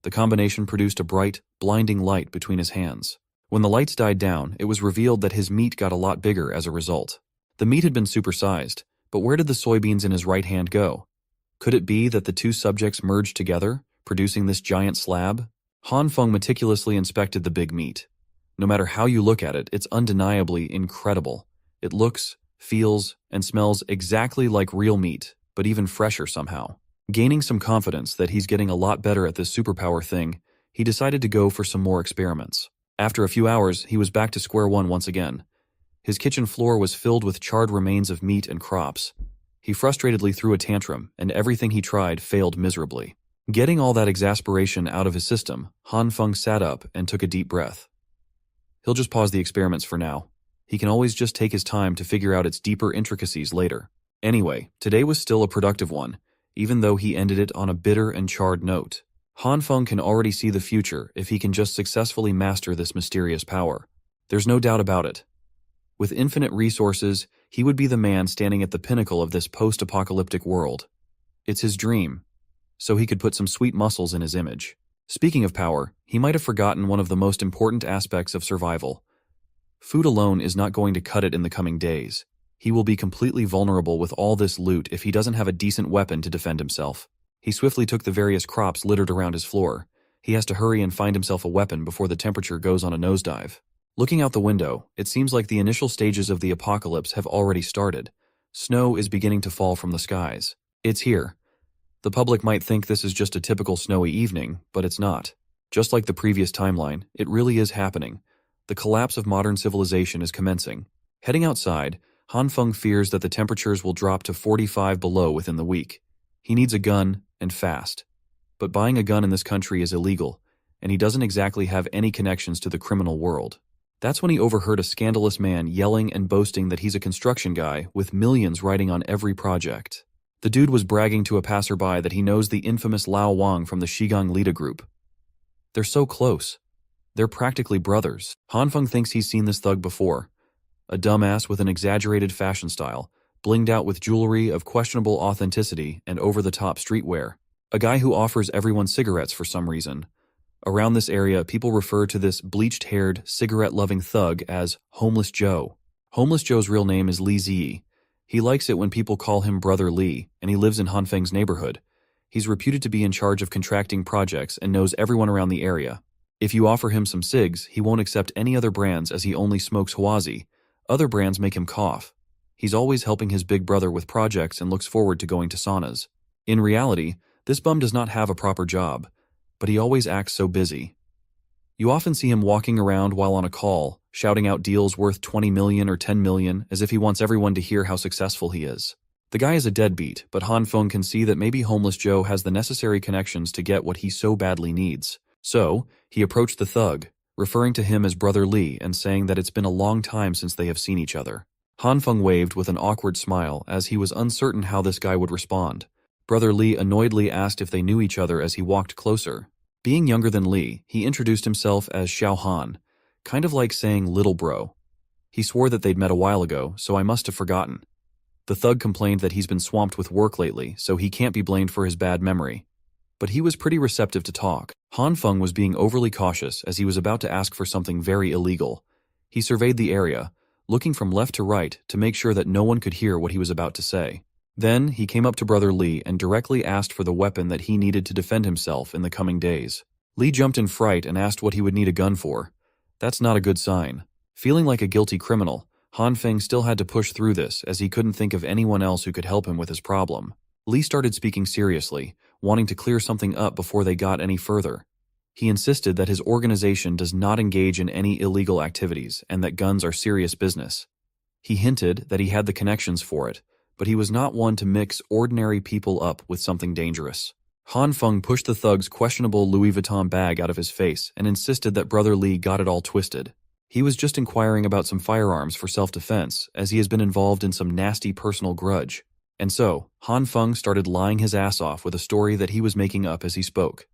The combination produced a bright, blinding light between his hands. When the lights died down, it was revealed that his meat got a lot bigger as a result. The meat had been supersized, but where did the soybeans in his right hand go? Could it be that the two subjects merged together, producing this giant slab? Han Feng meticulously inspected the big meat. No matter how you look at it, it's undeniably incredible. It looks, feels, and smells exactly like real meat, but even fresher somehow. Gaining some confidence that he's getting a lot better at this superpower thing, he decided to go for some more experiments. After a few hours, he was back to square one once again. His kitchen floor was filled with charred remains of meat and crops. He frustratedly threw a tantrum, and everything he tried failed miserably. Getting all that exasperation out of his system, Han Feng sat up and took a deep breath. He'll just pause the experiments for now. He can always just take his time to figure out its deeper intricacies later. Anyway, today was still a productive one, even though he ended it on a bitter and charred note. Han Feng can already see the future if he can just successfully master this mysterious power. There's no doubt about it. With infinite resources, he would be the man standing at the pinnacle of this post-apocalyptic world. It's his dream, so he could put some sweet muscles in his image. Speaking of power, he might have forgotten one of the most important aspects of survival. Food alone is not going to cut it in the coming days. He will be completely vulnerable with all this loot if he doesn't have a decent weapon to defend himself. He swiftly took the various crops littered around his floor. He has to hurry and find himself a weapon before the temperature goes on a nosedive. Looking out the window, it seems like the initial stages of the apocalypse have already started. Snow is beginning to fall from the skies. It's here. The public might think this is just a typical snowy evening, but it's not. Just like the previous timeline, it really is happening. The collapse of modern civilization is commencing. Heading outside, Han Feng fears that the temperatures will drop to 45 below within the week. He needs a gun, and fast. But buying a gun in this country is illegal, and he doesn't exactly have any connections to the criminal world. That's when he overheard a scandalous man yelling and boasting that he's a construction guy with millions riding on every project. The dude was bragging to a passerby that he knows the infamous Lao Wang from the Shigang Lida group. They're so close. They're practically brothers. Han Feng thinks he's seen this thug before. A dumbass with an exaggerated fashion style, blinged out with jewelry of questionable authenticity and over-the-top streetwear. A guy who offers everyone cigarettes for some reason. Around this area, people refer to this bleached-haired, cigarette-loving thug as Homeless Joe. Homeless Joe's real name is Li Ziyi. He likes it when people call him Brother Li, and he lives in Han Feng's neighborhood. He's reputed to be in charge of contracting projects and knows everyone around the area. If you offer him some cigs, he won't accept any other brands as he only smokes Huazi. Other brands make him cough. He's always helping his big brother with projects and looks forward to going to saunas. In reality, this bum does not have a proper job, but he always acts so busy. You often see him walking around while on a call, shouting out deals worth 20 million or 10 million as if he wants everyone to hear how successful he is. The guy is a deadbeat, but Han Feng can see that maybe Homeless Joe has the necessary connections to get what he so badly needs. So, he approached the thug, referring to him as Brother Li and saying that it's been a long time since they have seen each other. Han Feng waved with an awkward smile as he was uncertain how this guy would respond. Brother Li annoyedly asked if they knew each other as he walked closer. Being younger than Li, he introduced himself as Xiao Han, kind of like saying little bro. He swore that they'd met a while ago, so I must have forgotten. The thug complained that he's been swamped with work lately, so he can't be blamed for his bad memory. But he was pretty receptive to talk. Han Feng was being overly cautious as he was about to ask for something very illegal. He surveyed the area, looking from left to right to make sure that no one could hear what he was about to say. Then, he came up to Brother Li and directly asked for the weapon that he needed to defend himself in the coming days. Li jumped in fright and asked what he would need a gun for. That's not a good sign. Feeling like a guilty criminal, Han Feng still had to push through this as he couldn't think of anyone else who could help him with his problem. Li started speaking seriously, wanting to clear something up before they got any further. He insisted that his organization does not engage in any illegal activities and that guns are serious business. He hinted that he had the connections for it, but he was not one to mix ordinary people up with something dangerous. Han Feng pushed the thug's questionable Louis Vuitton bag out of his face and insisted that Brother Li got it all twisted. He was just inquiring about some firearms for self-defense, as he has been involved in some nasty personal grudge. And so, Han Feng started lying his ass off with a story that he was making up as he spoke.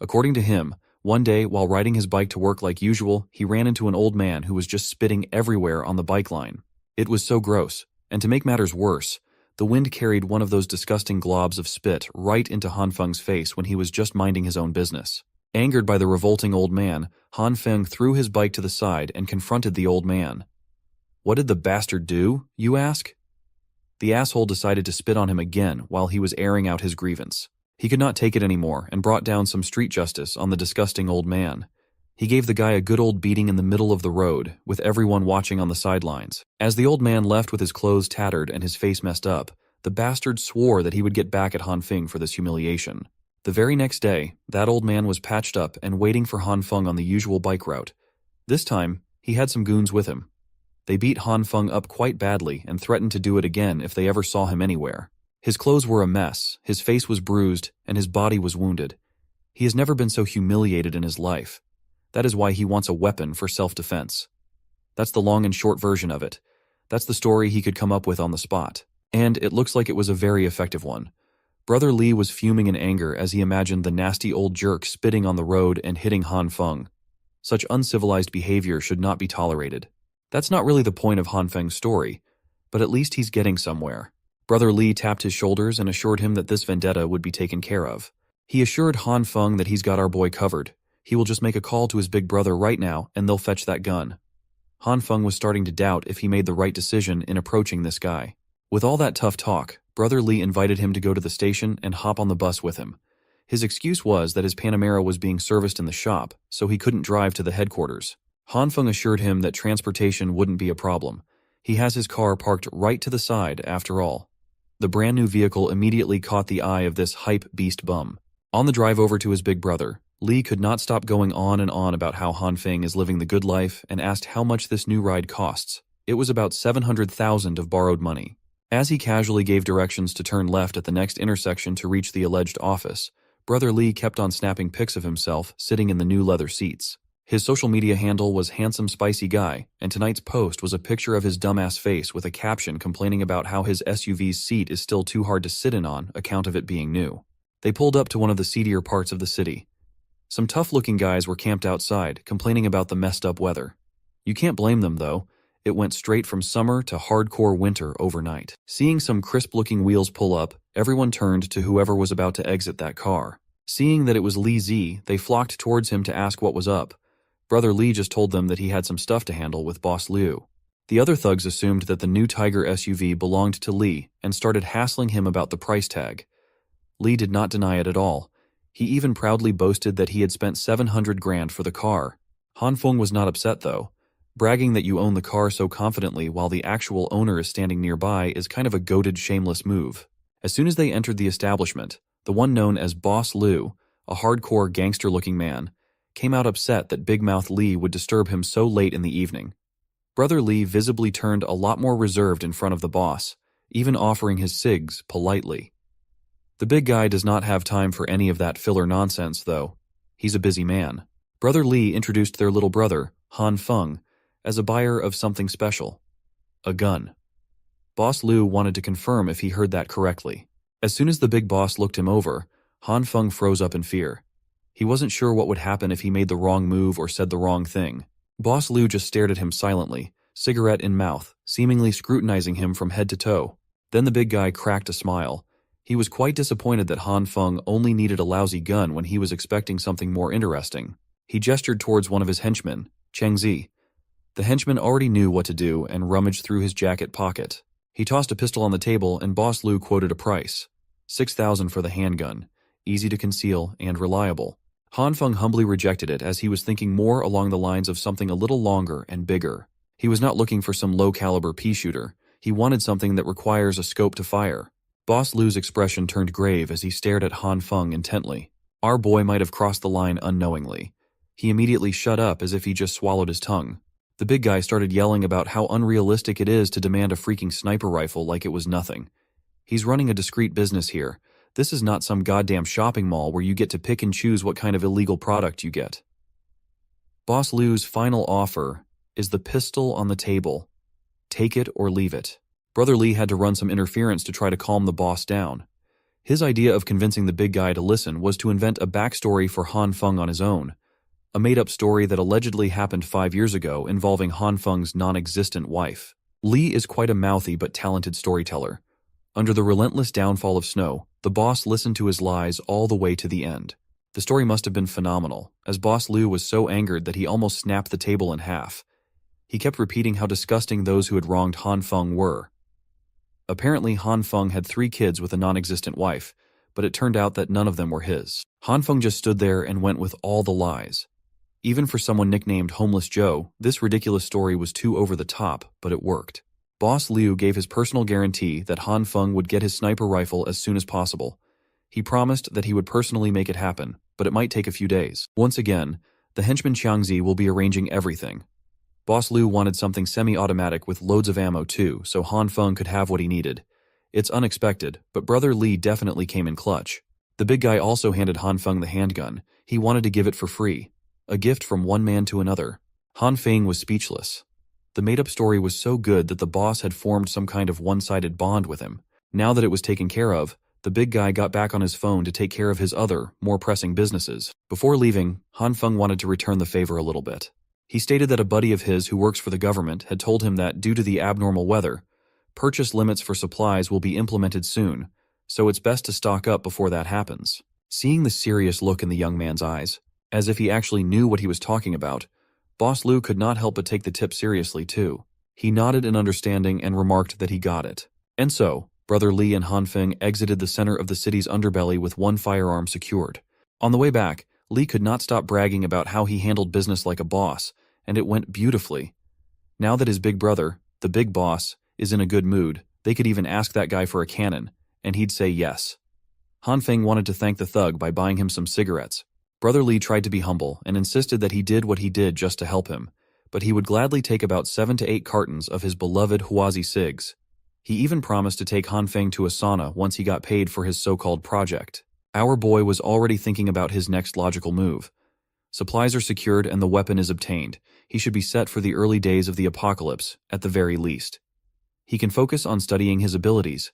According to him, one day while riding his bike to work like usual, he ran into an old man who was just spitting everywhere on the bike line. It was so gross, and to make matters worse, the wind carried one of those disgusting globs of spit right into Han Feng's face when he was just minding his own business. Angered by the revolting old man, Han Feng threw his bike to the side and confronted the old man. What did the bastard do, you ask? The asshole decided to spit on him again while he was airing out his grievance. He could not take it anymore and brought down some street justice on the disgusting old man. He gave the guy a good old beating in the middle of the road, with everyone watching on the sidelines. As the old man left with his clothes tattered and his face messed up, the bastard swore that he would get back at Han Feng for this humiliation. The very next day, that old man was patched up and waiting for Han Feng on the usual bike route. This time, he had some goons with him. They beat Han Feng up quite badly and threatened to do it again if they ever saw him anywhere. His clothes were a mess, his face was bruised, and his body was wounded. He has never been so humiliated in his life. That is why he wants a weapon for self-defense. That's the long and short version of it. That's the story he could come up with on the spot. And it looks like it was a very effective one. Brother Li was fuming in anger as he imagined the nasty old jerk spitting on the road and hitting Han Feng. Such uncivilized behavior should not be tolerated. That's not really the point of Han Feng's story, but at least he's getting somewhere. Brother Li tapped his shoulders and assured him that this vendetta would be taken care of. He assured Han Feng that he's got our boy covered. He will just make a call to his big brother right now and they'll fetch that gun. Han Feng was starting to doubt if he made the right decision in approaching this guy. With all that tough talk, Brother Li invited him to go to the station and hop on the bus with him. His excuse was that his Panamera was being serviced in the shop, so he couldn't drive to the headquarters. Han Feng assured him that transportation wouldn't be a problem. He has his car parked right to the side, after all. The brand new vehicle immediately caught the eye of this hype beast bum. On the drive over to his big brother, Li could not stop going on and on about how Han Feng is living the good life and asked how much this new ride costs. It was about 700,000 of borrowed money. As he casually gave directions to turn left at the next intersection to reach the alleged office, Brother Li kept on snapping pics of himself sitting in the new leather seats. His social media handle was Handsome Spicy Guy, and tonight's post was a picture of his dumbass face with a caption complaining about how his SUV's seat is still too hard to sit in on account of it being new. They pulled up to one of the seedier parts of the city. Some tough-looking guys were camped outside, complaining about the messed-up weather. You can't blame them, though. It went straight from summer to hardcore winter overnight. Seeing some crisp-looking wheels pull up, everyone turned to whoever was about to exit that car. Seeing that it was Li Zi, they flocked towards him to ask what was up. Brother Li just told them that he had some stuff to handle with Boss Liu. The other thugs assumed that the new Tiger SUV belonged to Li and started hassling him about the price tag. Li did not deny it at all. He even proudly boasted that he had spent 700 grand for the car. Han Feng was not upset, though. Bragging that you own the car so confidently while the actual owner is standing nearby is kind of a goated, shameless move. As soon as they entered the establishment, the one known as Boss Liu, a hardcore gangster-looking man, came out upset that Big Mouth Li would disturb him so late in the evening. Brother Li visibly turned a lot more reserved in front of the boss, even offering his cigs politely. The big guy does not have time for any of that filler nonsense, though. He's a busy man. Brother Li introduced their little brother, Han Feng, as a buyer of something special. A gun. Boss Liu wanted to confirm if he heard that correctly. As soon as the big boss looked him over, Han Feng froze up in fear. He wasn't sure what would happen if he made the wrong move or said the wrong thing. Boss Liu just stared at him silently, cigarette in mouth, seemingly scrutinizing him from head to toe. Then the big guy cracked a smile. He was quite disappointed that Han Feng only needed a lousy gun when he was expecting something more interesting. He gestured towards one of his henchmen, Cheng Zi. The henchman already knew what to do and rummaged through his jacket pocket. He tossed a pistol on the table and Boss Liu quoted a price. 6,000 for the handgun, easy to conceal and reliable. Han Feng humbly rejected it as he was thinking more along the lines of something a little longer and bigger. He was not looking for some low-caliber pea shooter. He wanted something that requires a scope to fire. Boss Lu's expression turned grave as he stared at Han Feng intently. Our boy might have crossed the line unknowingly. He immediately shut up as if he just swallowed his tongue. The big guy started yelling about how unrealistic it is to demand a freaking sniper rifle like it was nothing. He's running a discreet business here. This is not some goddamn shopping mall where you get to pick and choose what kind of illegal product you get. Boss Lu's final offer is the pistol on the table. Take it or leave it. Brother Lee had to run some interference to try to calm the boss down. His idea of convincing the big guy to listen was to invent a backstory for Han Feng on his own. A made-up story that allegedly happened 5 years ago involving Han Feng's non-existent wife. Lee is quite a mouthy but talented storyteller. Under the relentless downfall of snow, the boss listened to his lies all the way to the end. The story must have been phenomenal, as Boss Lu was so angered that he almost snapped the table in half. He kept repeating how disgusting those who had wronged Han Feng were. Apparently, Han Feng had 3 kids with a non-existent wife, but it turned out that none of them were his. Han Feng just stood there and went with all the lies. Even for someone nicknamed Homeless Joe, this ridiculous story was too over the top, but it worked. Boss Liu gave his personal guarantee that Han Feng would get his sniper rifle as soon as possible. He promised that he would personally make it happen, but it might take a few days. Once again, the henchman Xiangzi will be arranging everything. Boss Liu wanted something semi-automatic with loads of ammo too, so Han Feng could have what he needed. It's unexpected, but Brother Lee definitely came in clutch. The big guy also handed Han Feng the handgun. He wanted to give it for free. A gift from one man to another. Han Feng was speechless. The made-up story was so good that the boss had formed some kind of one-sided bond with him. Now that it was taken care of, the big guy got back on his phone to take care of his other, more pressing businesses. Before leaving, Han Feng wanted to return the favor a little bit. He stated that a buddy of his who works for the government had told him that due to the abnormal weather, purchase limits for supplies will be implemented soon, so it's best to stock up before that happens. Seeing the serious look in the young man's eyes, as if he actually knew what he was talking about, Boss Lu could not help but take the tip seriously too. He nodded in understanding and remarked that he got it. And so, Brother Lee and Han Feng exited the center of the city's underbelly with one firearm secured. On the way back, Lee could not stop bragging about how he handled business like a boss, and it went beautifully. Now that his big brother, the big boss, is in a good mood, they could even ask that guy for a cannon, and he'd say yes. Han Feng wanted to thank the thug by buying him some cigarettes. Brother Lee tried to be humble and insisted that he did what he did just to help him, but he would gladly take about 7 to 8 cartons of his beloved Huazi cigs. He even promised to take Han Feng to a sauna once he got paid for his so-called project. Our boy was already thinking about his next logical move. Supplies are secured and the weapon is obtained. He should be set for the early days of the apocalypse, at the very least. He can focus on studying his abilities.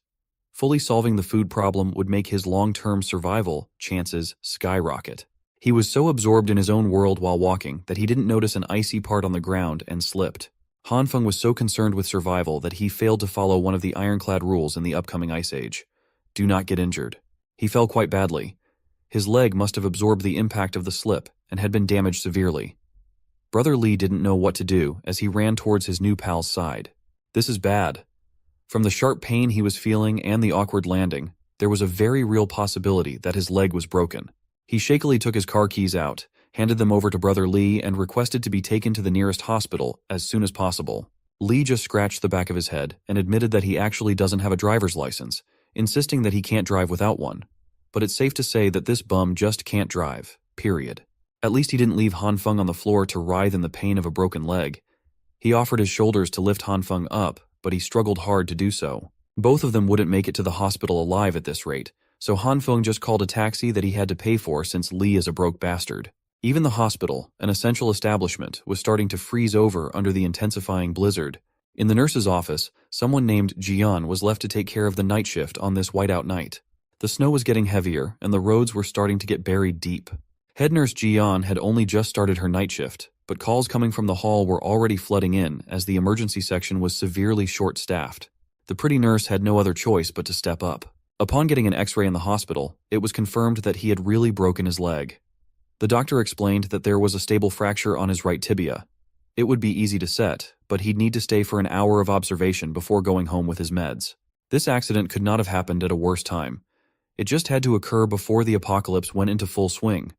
Fully solving the food problem would make his long-term survival chances skyrocket. He was so absorbed in his own world while walking that he didn't notice an icy part on the ground and slipped. Han Feng was so concerned with survival that he failed to follow one of the ironclad rules in the upcoming ice age. Do not get injured. He fell quite badly. His leg must have absorbed the impact of the slip and had been damaged severely. Brother Lee didn't know what to do as he ran towards his new pal's side. This is bad. From the sharp pain he was feeling and the awkward landing, there was a very real possibility that his leg was broken. He shakily took his car keys out, handed them over to Brother Lee, and requested to be taken to the nearest hospital as soon as possible. Lee just scratched the back of his head and admitted that he actually doesn't have a driver's license, insisting that he can't drive without one. But it's safe to say that this bum just can't drive, period. At least he didn't leave Han Feng on the floor to writhe in the pain of a broken leg. He offered his shoulders to lift Han Feng up, but he struggled hard to do so. Both of them wouldn't make it to the hospital alive at this rate, so Han Feng just called a taxi that he had to pay for since Lee is a broke bastard. Even the hospital, an essential establishment, was starting to freeze over under the intensifying blizzard. In the nurse's office, someone named Jian was left to take care of the night shift on this whiteout night. The snow was getting heavier, and the roads were starting to get buried deep. Head nurse Jian had only just started her night shift, but calls coming from the hall were already flooding in as the emergency section was severely short-staffed. The pretty nurse had no other choice but to step up. Upon getting an x-ray in the hospital, it was confirmed that he had really broken his leg. The doctor explained that there was a stable fracture on his right tibia. It would be easy to set, but he'd need to stay for an hour of observation before going home with his meds. This accident could not have happened at a worse time. It just had to occur before the apocalypse went into full swing.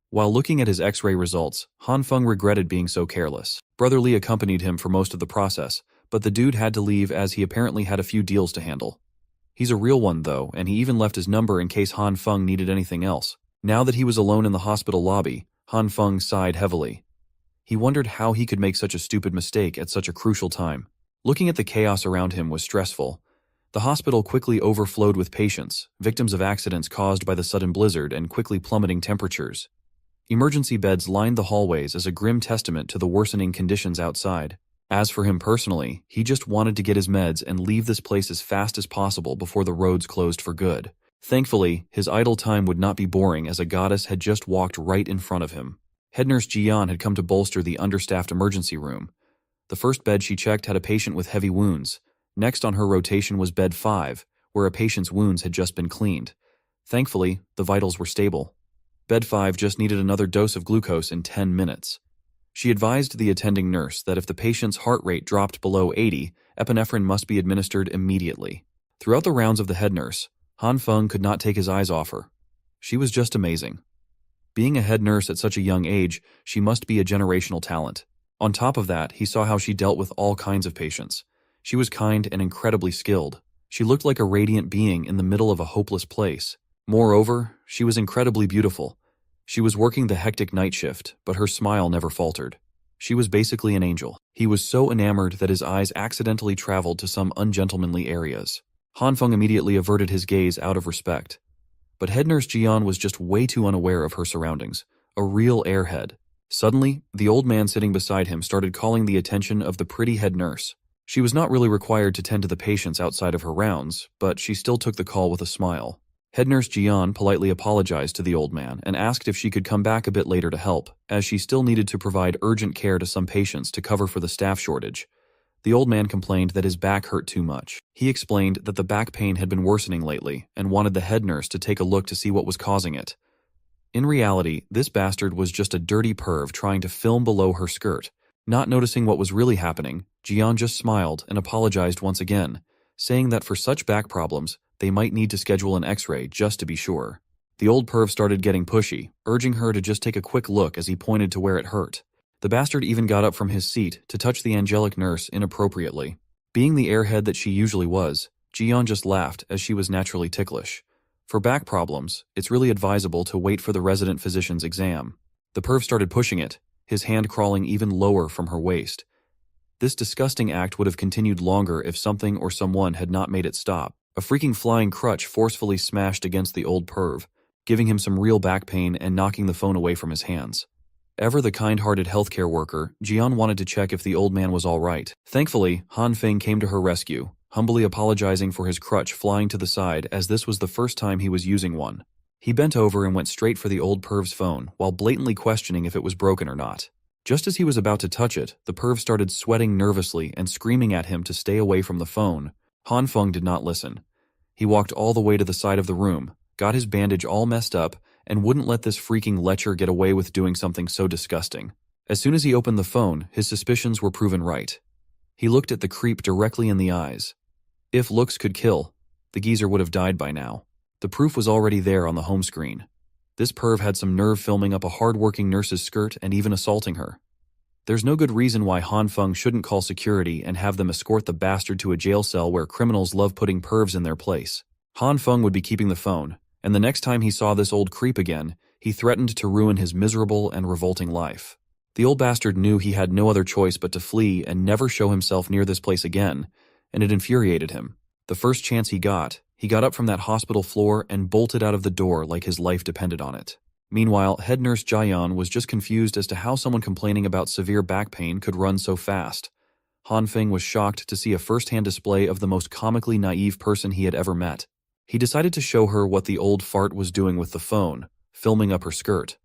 While looking at his X-ray results, Han Feng regretted being so careless. Brother Lee accompanied him for most of the process, but the dude had to leave as he apparently had a few deals to handle. He's a real one though, and he even left his number in case Han Feng needed anything else. Now that he was alone in the hospital lobby, Han Feng sighed heavily. He wondered how he could make such a stupid mistake at such a crucial time. Looking at the chaos around him was stressful. The hospital quickly overflowed with patients, victims of accidents caused by the sudden blizzard and quickly plummeting temperatures. Emergency beds lined the hallways as a grim testament to the worsening conditions outside. As for him personally, he just wanted to get his meds and leave this place as fast as possible before the roads closed for good. Thankfully, his idle time would not be boring as a goddess had just walked right in front of him. Head nurse Jian had come to bolster the understaffed emergency room. The first bed she checked had a patient with heavy wounds. Next on her rotation was bed 5, where a patient's wounds had just been cleaned. Thankfully, the vitals were stable. Bed 5 just needed another dose of glucose in 10 minutes. She advised the attending nurse that if the patient's heart rate dropped below 80, epinephrine must be administered immediately. Throughout the rounds of the head nurse, Han Feng could not take his eyes off her. She was just amazing. Being a head nurse at such a young age, she must be a generational talent. On top of that, he saw how she dealt with all kinds of patients. She was kind and incredibly skilled. She looked like a radiant being in the middle of a hopeless place. Moreover, she was incredibly beautiful. She was working the hectic night shift, but her smile never faltered. She was basically an angel. He was so enamored that his eyes accidentally traveled to some ungentlemanly areas. Han Feng immediately averted his gaze out of respect. But head nurse Jian was just way too unaware of her surroundings. A real airhead. Suddenly, the old man sitting beside him started calling the attention of the pretty head nurse. She was not really required to tend to the patients outside of her rounds, but she still took the call with a smile. Head nurse Jian politely apologized to the old man and asked if she could come back a bit later to help, as she still needed to provide urgent care to some patients to cover for the staff shortage. The old man complained that his back hurt too much. He explained that the back pain had been worsening lately and wanted the head nurse to take a look to see what was causing it. In reality, this bastard was just a dirty perv trying to film below her skirt. Not noticing what was really happening, Jian just smiled and apologized once again, saying that for such back problems, they might need to schedule an X-ray just to be sure. The old perv started getting pushy, urging her to just take a quick look as he pointed to where it hurt. The bastard even got up from his seat to touch the angelic nurse inappropriately. Being the airhead that she usually was, Jian just laughed as she was naturally ticklish. For back problems, it's really advisable to wait for the resident physician's exam. The perv started pushing it, his hand crawling even lower from her waist. This disgusting act would have continued longer if something or someone had not made it stop. A freaking flying crutch forcefully smashed against the old perv, giving him some real back pain and knocking the phone away from his hands. Ever the kind-hearted healthcare worker, Jian wanted to check if the old man was all right. Thankfully, Han Feng came to her rescue, humbly apologizing for his crutch flying to the side as this was the first time he was using one. He bent over and went straight for the old perv's phone while blatantly questioning if it was broken or not. Just as he was about to touch it, the perv started sweating nervously and screaming at him to stay away from the phone. Han Feng did not listen. He walked all the way to the side of the room, got his bandage all messed up, and wouldn't let this freaking lecher get away with doing something so disgusting. As soon as he opened the phone, his suspicions were proven right. He looked at the creep directly in the eyes. If looks could kill, the geezer would have died by now. The proof was already there on the home screen. This perv had some nerve filming up a hard-working nurse's skirt and even assaulting her. There's no good reason why Han Feng shouldn't call security and have them escort the bastard to a jail cell where criminals love putting pervs in their place. Han Feng would be keeping the phone, and the next time he saw this old creep again, he threatened to ruin his miserable and revolting life. The old bastard knew he had no other choice but to flee and never show himself near this place again, and it infuriated him. The first chance he got up from that hospital floor and bolted out of the door like his life depended on it. Meanwhile, head nurse Jian was just confused as to how someone complaining about severe back pain could run so fast. Han Feng was shocked to see a first-hand display of the most comically naive person he had ever met. He decided to show her what the old fart was doing with the phone, filming up her skirt.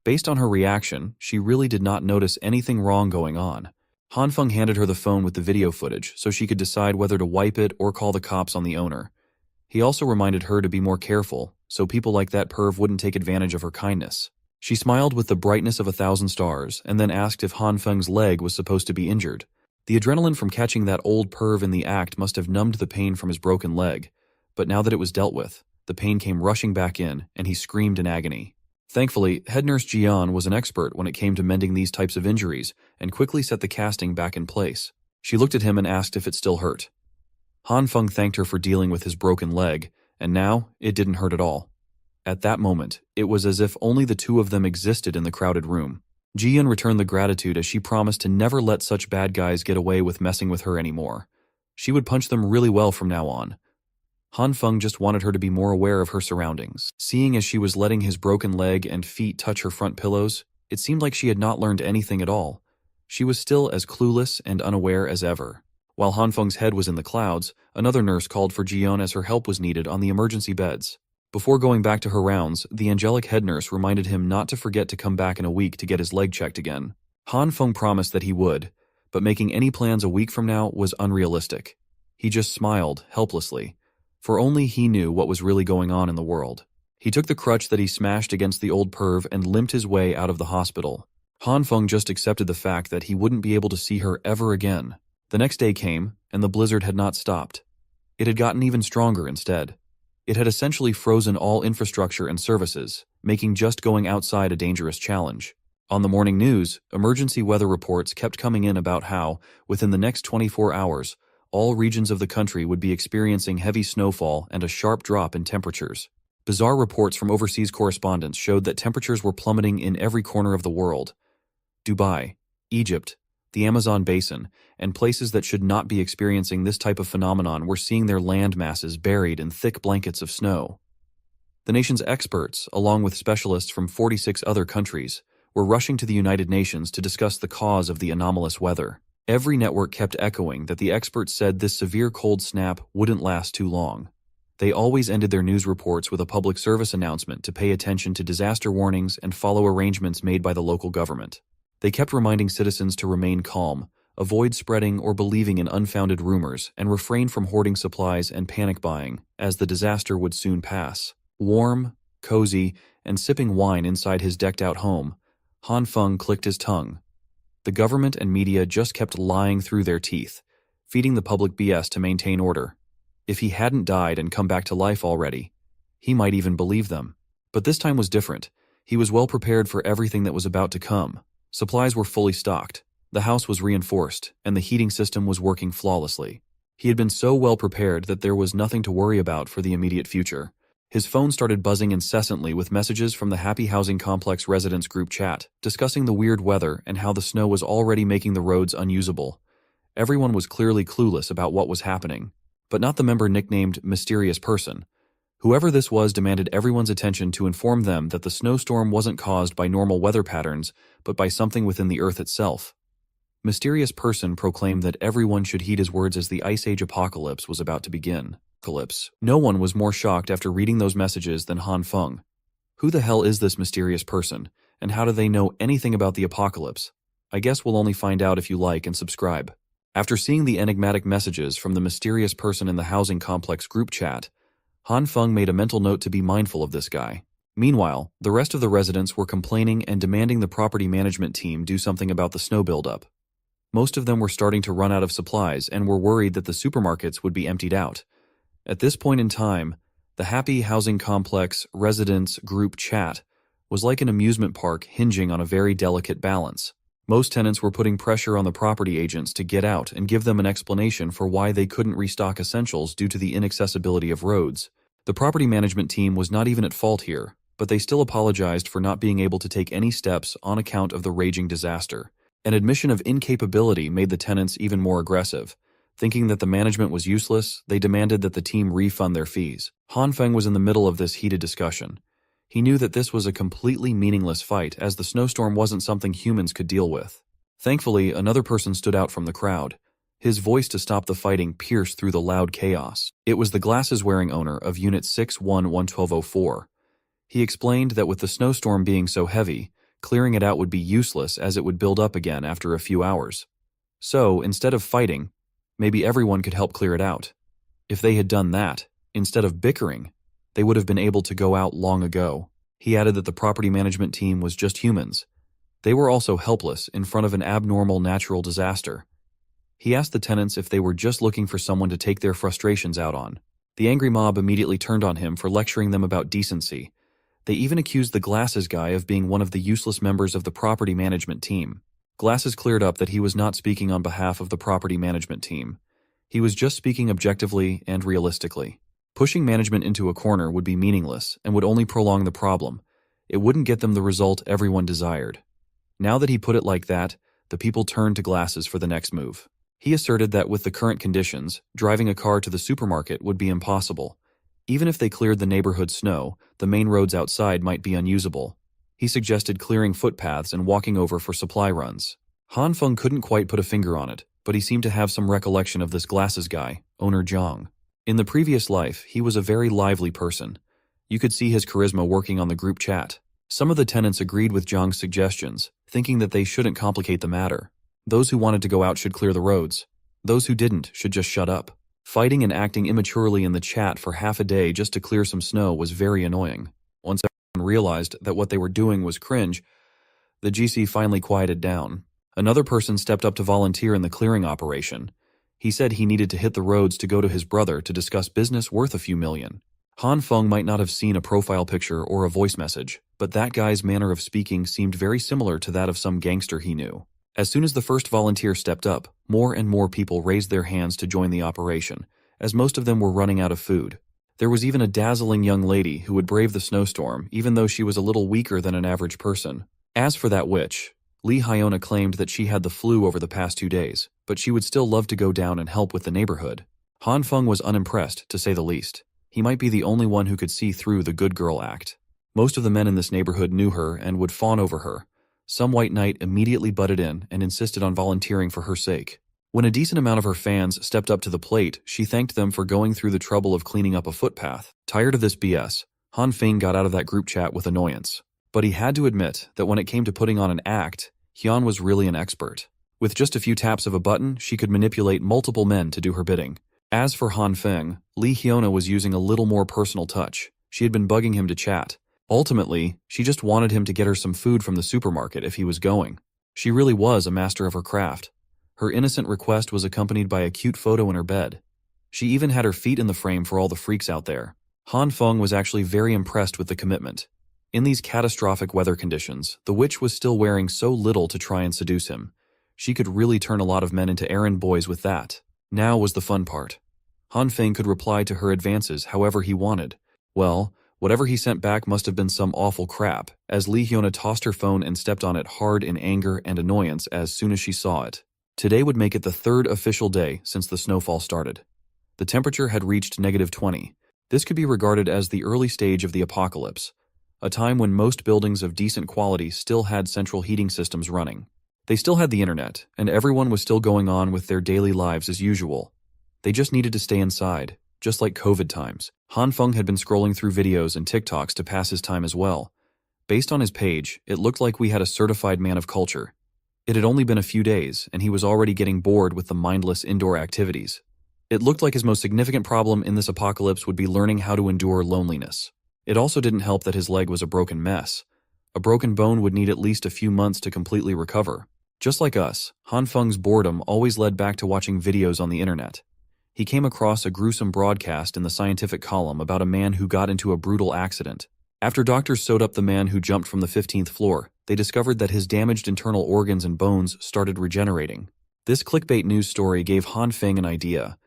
Based on her reaction, she really did not notice anything wrong going on. Han Feng handed her the phone with the video footage so she could decide whether to wipe it or call the cops on the owner. He also reminded her to be more careful, so people like that perv wouldn't take advantage of her kindness. She smiled with the brightness of 1,000 stars and then asked if Han Feng's leg was supposed to be injured. The adrenaline from catching that old perv in the act must have numbed the pain from his broken leg, but now that it was dealt with, the pain came rushing back in and he screamed in agony. Thankfully, head nurse Jian was an expert when it came to mending these types of injuries and quickly set the casting back in place. She looked at him and asked if it still hurt. Han Feng thanked her for dealing with his broken leg, and now it didn't hurt at all. At that moment, it was as if only the two of them existed in the crowded room. Jian returned the gratitude as she promised to never let such bad guys get away with messing with her anymore. She would punch them really well from now on. Han Feng just wanted her to be more aware of her surroundings. Seeing as she was letting his broken leg and feet touch her front pillows, it seemed like she had not learned anything at all. She was still as clueless and unaware as ever. While Han Feng's head was in the clouds, another nurse called for Jian as her help was needed on the emergency beds. Before going back to her rounds, the angelic head nurse reminded him not to forget to come back in a week to get his leg checked again. Han Feng promised that he would, but making any plans a week from now was unrealistic. He just smiled, helplessly, for only he knew what was really going on in the world. He took the crutch that he smashed against the old perv and limped his way out of the hospital. Han Feng just accepted the fact that he wouldn't be able to see her ever again. The next day came, and the blizzard had not stopped. It had gotten even stronger instead. It had essentially frozen all infrastructure and services, making just going outside a dangerous challenge. On the morning news, emergency weather reports kept coming in about how, within the next 24 hours, all regions of the country would be experiencing heavy snowfall and a sharp drop in temperatures. Bizarre reports from overseas correspondents showed that temperatures were plummeting in every corner of the world. Dubai, Egypt, the Amazon basin, and places that should not be experiencing this type of phenomenon were seeing their land masses buried in thick blankets of snow. The nation's experts, along with specialists from 46 other countries, were rushing to the United Nations to discuss the cause of the anomalous weather. Every network kept echoing that the experts said this severe cold snap wouldn't last too long. They always ended their news reports with a public service announcement to pay attention to disaster warnings and follow arrangements made by the local government. They kept reminding citizens to remain calm, avoid spreading or believing in unfounded rumors, and refrain from hoarding supplies and panic buying, as the disaster would soon pass. Warm, cozy, and sipping wine inside his decked-out home, Han Feng clicked his tongue. The government and media just kept lying through their teeth, feeding the public BS to maintain order. If he hadn't died and come back to life already, he might even believe them. But this time was different. He was well prepared for everything that was about to come. Supplies were fully stocked, the house was reinforced, and the heating system was working flawlessly. He had been so well prepared that there was nothing to worry about for the immediate future. His phone started buzzing incessantly with messages from the Happy Housing Complex residents group chat, discussing the weird weather and how the snow was already making the roads unusable. Everyone was clearly clueless about what was happening, but not the member nicknamed Mysterious Person. Whoever this was demanded everyone's attention to inform them that the snowstorm wasn't caused by normal weather patterns, but by something within the Earth itself. Mysterious Person proclaimed that everyone should heed his words as the Ice Age apocalypse was about to begin. No one was more shocked after reading those messages than Han Feng. Who the hell is this mysterious person, and how do they know anything about the apocalypse? I guess we'll only find out if you like and subscribe. After seeing the enigmatic messages from the mysterious person in the housing complex group chat, Han Feng made a mental note to be mindful of this guy. Meanwhile, the rest of the residents were complaining and demanding the property management team do something about the snow buildup. Most of them were starting to run out of supplies and were worried that the supermarkets would be emptied out. At this point in time, the Happy Housing Complex residents group chat was like an amusement park hinging on a very delicate balance. Most tenants were putting pressure on the property agents to get out and give them an explanation for why they couldn't restock essentials due to the inaccessibility of roads. The property management team was not even at fault here, but they still apologized for not being able to take any steps on account of the raging disaster. An admission of incapability made the tenants even more aggressive. Thinking that the management was useless, they demanded that the team refund their fees. Han Feng was in the middle of this heated discussion. He knew that this was a completely meaningless fight, as the snowstorm wasn't something humans could deal with. Thankfully, another person stood out from the crowd. His voice to stop the fighting pierced through the loud chaos. It was the glasses-wearing owner of Unit 611-1204. He explained that with the snowstorm being so heavy, clearing it out would be useless as it would build up again after a few hours. So, instead of fighting, maybe everyone could help clear it out. If they had done that, instead of bickering, they would have been able to go out long ago. He added that the property management team was just humans. They were also helpless in front of an abnormal natural disaster. He asked the tenants if they were just looking for someone to take their frustrations out on. The angry mob immediately turned on him for lecturing them about decency. They even accused the Glasses guy of being one of the useless members of the property management team. Glasses cleared up that he was not speaking on behalf of the property management team. He was just speaking objectively and realistically. Pushing management into a corner would be meaningless and would only prolong the problem. It wouldn't get them the result everyone desired. Now that he put it like that, the people turned to Glasses for the next move. He asserted that with the current conditions, driving a car to the supermarket would be impossible. Even if they cleared the neighborhood snow, the main roads outside might be unusable. He suggested clearing footpaths and walking over for supply runs. Han Feng couldn't quite put a finger on it, but he seemed to have some recollection of this Glasses guy, owner Zhang. In the previous life, he was a very lively person. You could see his charisma working on the group chat. Some of the tenants agreed with Zhang's suggestions, thinking that they shouldn't complicate the matter. Those who wanted to go out should clear the roads. Those who didn't should just shut up. Fighting and acting immaturely in the chat for half a day just to clear some snow was very annoying. Once everyone realized that what they were doing was cringe, the GC finally quieted down. Another person stepped up to volunteer in the clearing operation. He said he needed to hit the roads to go to his brother to discuss business worth a few million. Han Feng might not have seen a profile picture or a voice message, but that guy's manner of speaking seemed very similar to that of some gangster he knew. As soon as the first volunteer stepped up, more and more people raised their hands to join the operation, as most of them were running out of food. There was even a dazzling young lady who would brave the snowstorm, even though she was a little weaker than an average person. As for that witch, Lee Hyona claimed that she had the flu over the past 2 days, but she would still love to go down and help with the neighborhood. Han Feng was unimpressed, to say the least. He might be the only one who could see through the good girl act. Most of the men in this neighborhood knew her and would fawn over her. Some white knight immediately butted in and insisted on volunteering for her sake. When a decent amount of her fans stepped up to the plate, she thanked them for going through the trouble of cleaning up a footpath. Tired of this BS, Han Feng got out of that group chat with annoyance. But he had to admit that when it came to putting on an act, Hyun was really an expert. With just a few taps of a button, she could manipulate multiple men to do her bidding. As for Han Feng, Lee Hyuna was using a little more personal touch. She had been bugging him to chat. Ultimately, she just wanted him to get her some food from the supermarket if he was going. She really was a master of her craft. Her innocent request was accompanied by a cute photo in her bed. She even had her feet in the frame for all the freaks out there. Han Feng was actually very impressed with the commitment. In these catastrophic weather conditions, the witch was still wearing so little to try and seduce him. She could really turn a lot of men into errand boys with that. Now was the fun part. Han Feng could reply to her advances however he wanted. Well, whatever he sent back must have been some awful crap, as Lee Hyuna tossed her phone and stepped on it hard in anger and annoyance as soon as she saw it. Today would make it the 3rd official day since the snowfall started. The temperature had reached -20. This could be regarded as the early stage of the apocalypse, a time when most buildings of decent quality still had central heating systems running. They still had the internet, and everyone was still going on with their daily lives as usual. They just needed to stay inside, just like COVID times. Han Feng had been scrolling through videos and TikToks to pass his time as well. Based on his page, it looked like we had a certified man of culture. It had only been a few days, and he was already getting bored with the mindless indoor activities. It looked like his most significant problem in this apocalypse would be learning how to endure loneliness. It also didn't help that his leg was a broken mess. A broken bone would need at least a few months to completely recover. Just like us, Han Feng's boredom always led back to watching videos on the internet. He came across a gruesome broadcast in the scientific column about a man who got into a brutal accident. After doctors sewed up the man who jumped from the 15th floor, they discovered that his damaged internal organs and bones started regenerating. This clickbait news story gave Han Feng an idea.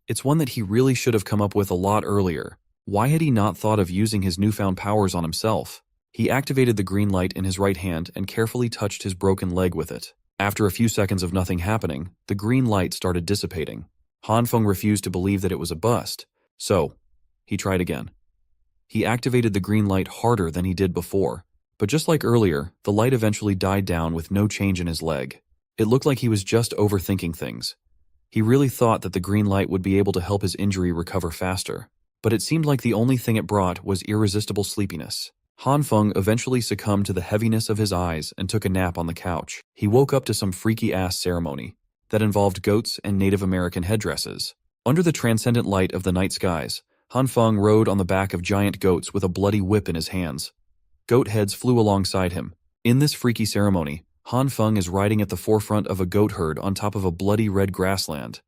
It's one that he really should have come up with a lot earlier. Why had he not thought of using his newfound powers on himself? He activated the green light in his right hand and carefully touched his broken leg with it. After a few seconds of nothing happening, the green light started dissipating. Han Feng refused to believe that it was a bust, so he tried again. He activated the green light harder than he did before, but just like earlier, the light eventually died down with no change in his leg. It looked like he was just overthinking things. He really thought that the green light would be able to help his injury recover faster, but it seemed like the only thing it brought was irresistible sleepiness. Han Feng eventually succumbed to the heaviness of his eyes and took a nap on the couch. He woke up to some freaky-ass ceremony that involved goats and Native American headdresses. Under the transcendent light of the night skies, Han Feng rode on the back of giant goats with a bloody whip in his hands. Goat heads flew alongside him. In this freaky ceremony, Han Feng is riding at the forefront of a goat herd on top of a bloody red grassland.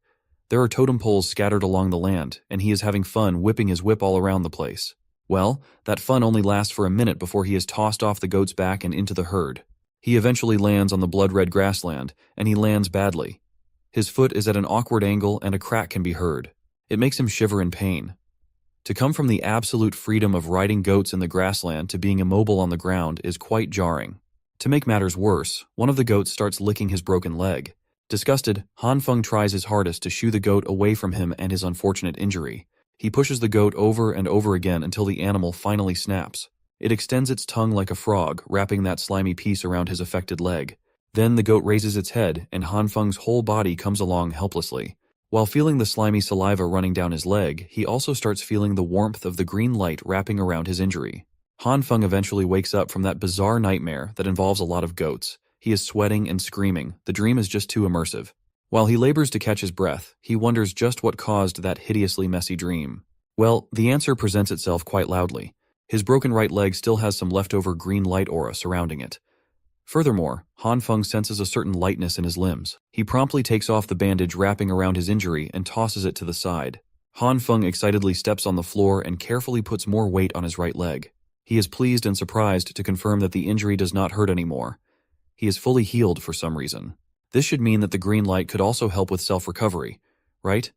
There are totem poles scattered along the land, and he is having fun whipping his whip all around the place. Well, that fun only lasts for a minute before he is tossed off the goat's back and into the herd. He eventually lands on the blood-red grassland, and he lands badly. His foot is at an awkward angle and a crack can be heard. It makes him shiver in pain. To come from the absolute freedom of riding goats in the grassland to being immobile on the ground is quite jarring. To make matters worse, one of the goats starts licking his broken leg. Disgusted, Han Feng tries his hardest to shoo the goat away from him and his unfortunate injury. He pushes the goat over and over again until the animal finally snaps. It extends its tongue like a frog, wrapping that slimy piece around his affected leg. Then the goat raises its head, and Han Feng's whole body comes along helplessly. While feeling the slimy saliva running down his leg, he also starts feeling the warmth of the green light wrapping around his injury. Han Feng eventually wakes up from that bizarre nightmare that involves a lot of goats. He is sweating and screaming. The dream is just too immersive. While he labors to catch his breath, he wonders just what caused that hideously messy dream. Well, the answer presents itself quite loudly. His broken right leg still has some leftover green light aura surrounding it. Furthermore, Han Feng senses a certain lightness in his limbs. He promptly takes off the bandage wrapping around his injury and tosses it to the side. Han Feng excitedly steps on the floor and carefully puts more weight on his right leg. He is pleased and surprised to confirm that the injury does not hurt anymore. He is fully healed for some reason. This should mean that the green light could also help with self-recovery, right?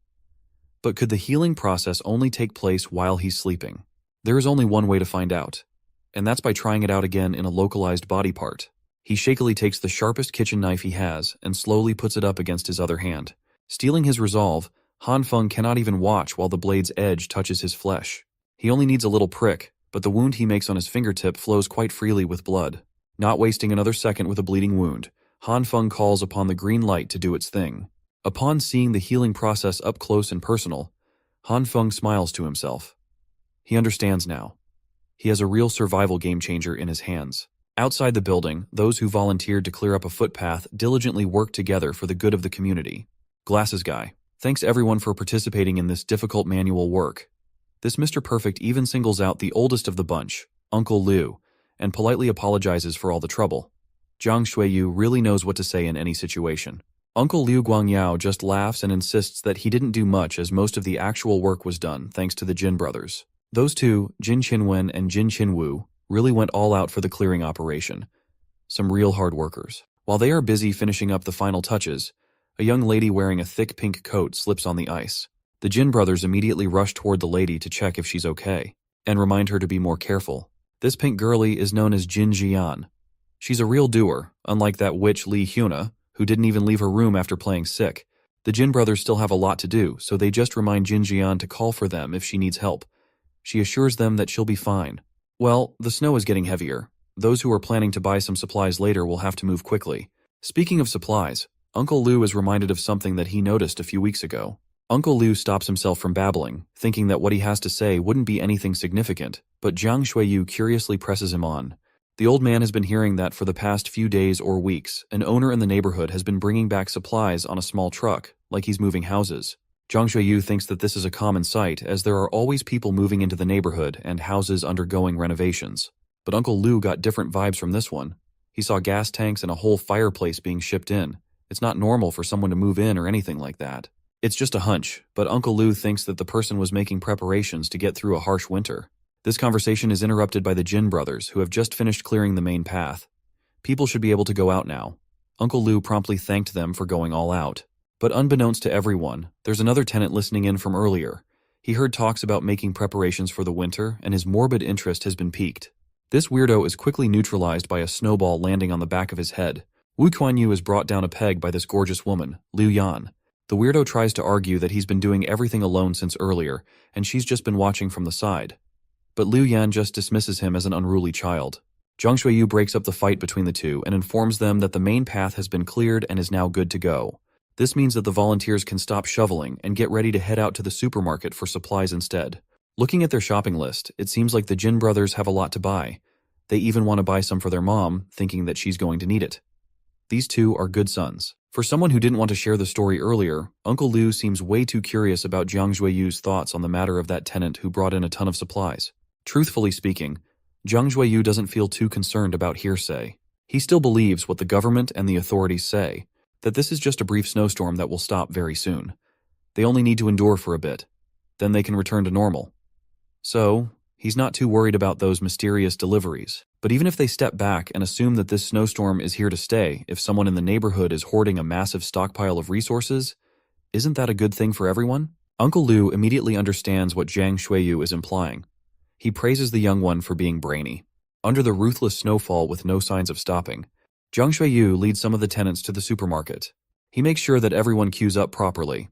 But could the healing process only take place while he's sleeping? There is only one way to find out, and that's by trying it out again in a localized body part. He shakily takes the sharpest kitchen knife he has and slowly puts it up against his other hand. Stealing his resolve, Han Feng cannot even watch while the blade's edge touches his flesh. He only needs a little prick, but the wound he makes on his fingertip flows quite freely with blood. Not wasting another second with a bleeding wound, Han Feng calls upon the green light to do its thing. Upon seeing the healing process up close and personal, Han Feng smiles to himself. He understands now. He has a real survival game-changer in his hands. Outside the building, those who volunteered to clear up a footpath diligently worked together for the good of the community. Glasses guy. Thanks everyone for participating in this difficult manual work. This Mr. Perfect even singles out the oldest of the bunch, Uncle Liu, and politely apologizes for all the trouble. Jiang Shuiyu really knows what to say in any situation. Uncle Liu Guangyao just laughs and insists that he didn't do much as most of the actual work was done thanks to the Jin brothers. Those two, Jin Qinwen and Jin Qinwu, really went all out for the clearing operation. Some real hard workers. While they are busy finishing up the final touches, a young lady wearing a thick pink coat slips on the ice. The Jin brothers immediately rush toward the lady to check if she's okay, and remind her to be more careful. This pink girlie is known as Jin Jian. She's a real doer, unlike that witch Li Hyuna, who didn't even leave her room after playing sick. The Jin brothers still have a lot to do, so they just remind Jin Jian to call for them if she needs help. She assures them that she'll be fine. Well, the snow is getting heavier. Those who are planning to buy some supplies later will have to move quickly. Speaking of supplies, Uncle Liu is reminded of something that he noticed a few weeks ago. Uncle Liu stops himself from babbling, thinking that what he has to say wouldn't be anything significant, but Jiang Shuiyu curiously presses him on. The old man has been hearing that for the past few days or weeks, an owner in the neighborhood has been bringing back supplies on a small truck, like he's moving houses. Jiang Shuiyu thinks that this is a common sight, as there are always people moving into the neighborhood and houses undergoing renovations. But Uncle Liu got different vibes from this one. He saw gas tanks and a whole fireplace being shipped in. It's not normal for someone to move in or anything like that. It's just a hunch, but Uncle Liu thinks that the person was making preparations to get through a harsh winter. This conversation is interrupted by the Jin brothers, who have just finished clearing the main path. People should be able to go out now. Uncle Liu promptly thanked them for going all out. But unbeknownst to everyone, there's another tenant listening in from earlier. He heard talks about making preparations for the winter, and his morbid interest has been piqued. This weirdo is quickly neutralized by a snowball landing on the back of his head. Wu Kuan-yu is brought down a peg by this gorgeous woman, Liu Yan. The weirdo tries to argue that he's been doing everything alone since earlier, and she's just been watching from the side. But Liu Yan just dismisses him as an unruly child. Jiang Shuiyu breaks up the fight between the two and informs them that the main path has been cleared and is now good to go. This means that the volunteers can stop shoveling and get ready to head out to the supermarket for supplies instead. Looking at their shopping list, it seems like the Jin brothers have a lot to buy. They even want to buy some for their mom, thinking that she's going to need it. These two are good sons. For someone who didn't want to share the story earlier, Uncle Liu seems way too curious about Jiang Shuiyu's thoughts on the matter of that tenant who brought in a ton of supplies. Truthfully speaking, Jiang Shuiyu doesn't feel too concerned about hearsay. He still believes what the government and the authorities say, that this is just a brief snowstorm that will stop very soon. They only need to endure for a bit. Then they can return to normal. So, He's not too worried about those mysterious deliveries. But even if they step back and assume that this snowstorm is here to stay, if someone in the neighborhood is hoarding a massive stockpile of resources, isn't that a good thing for everyone? Uncle Liu immediately understands what Zhang Xueyu is implying. He praises the young one for being brainy. Under the ruthless snowfall with no signs of stopping, Zhang Xueyu leads some of the tenants to the supermarket. He makes sure that everyone queues up properly.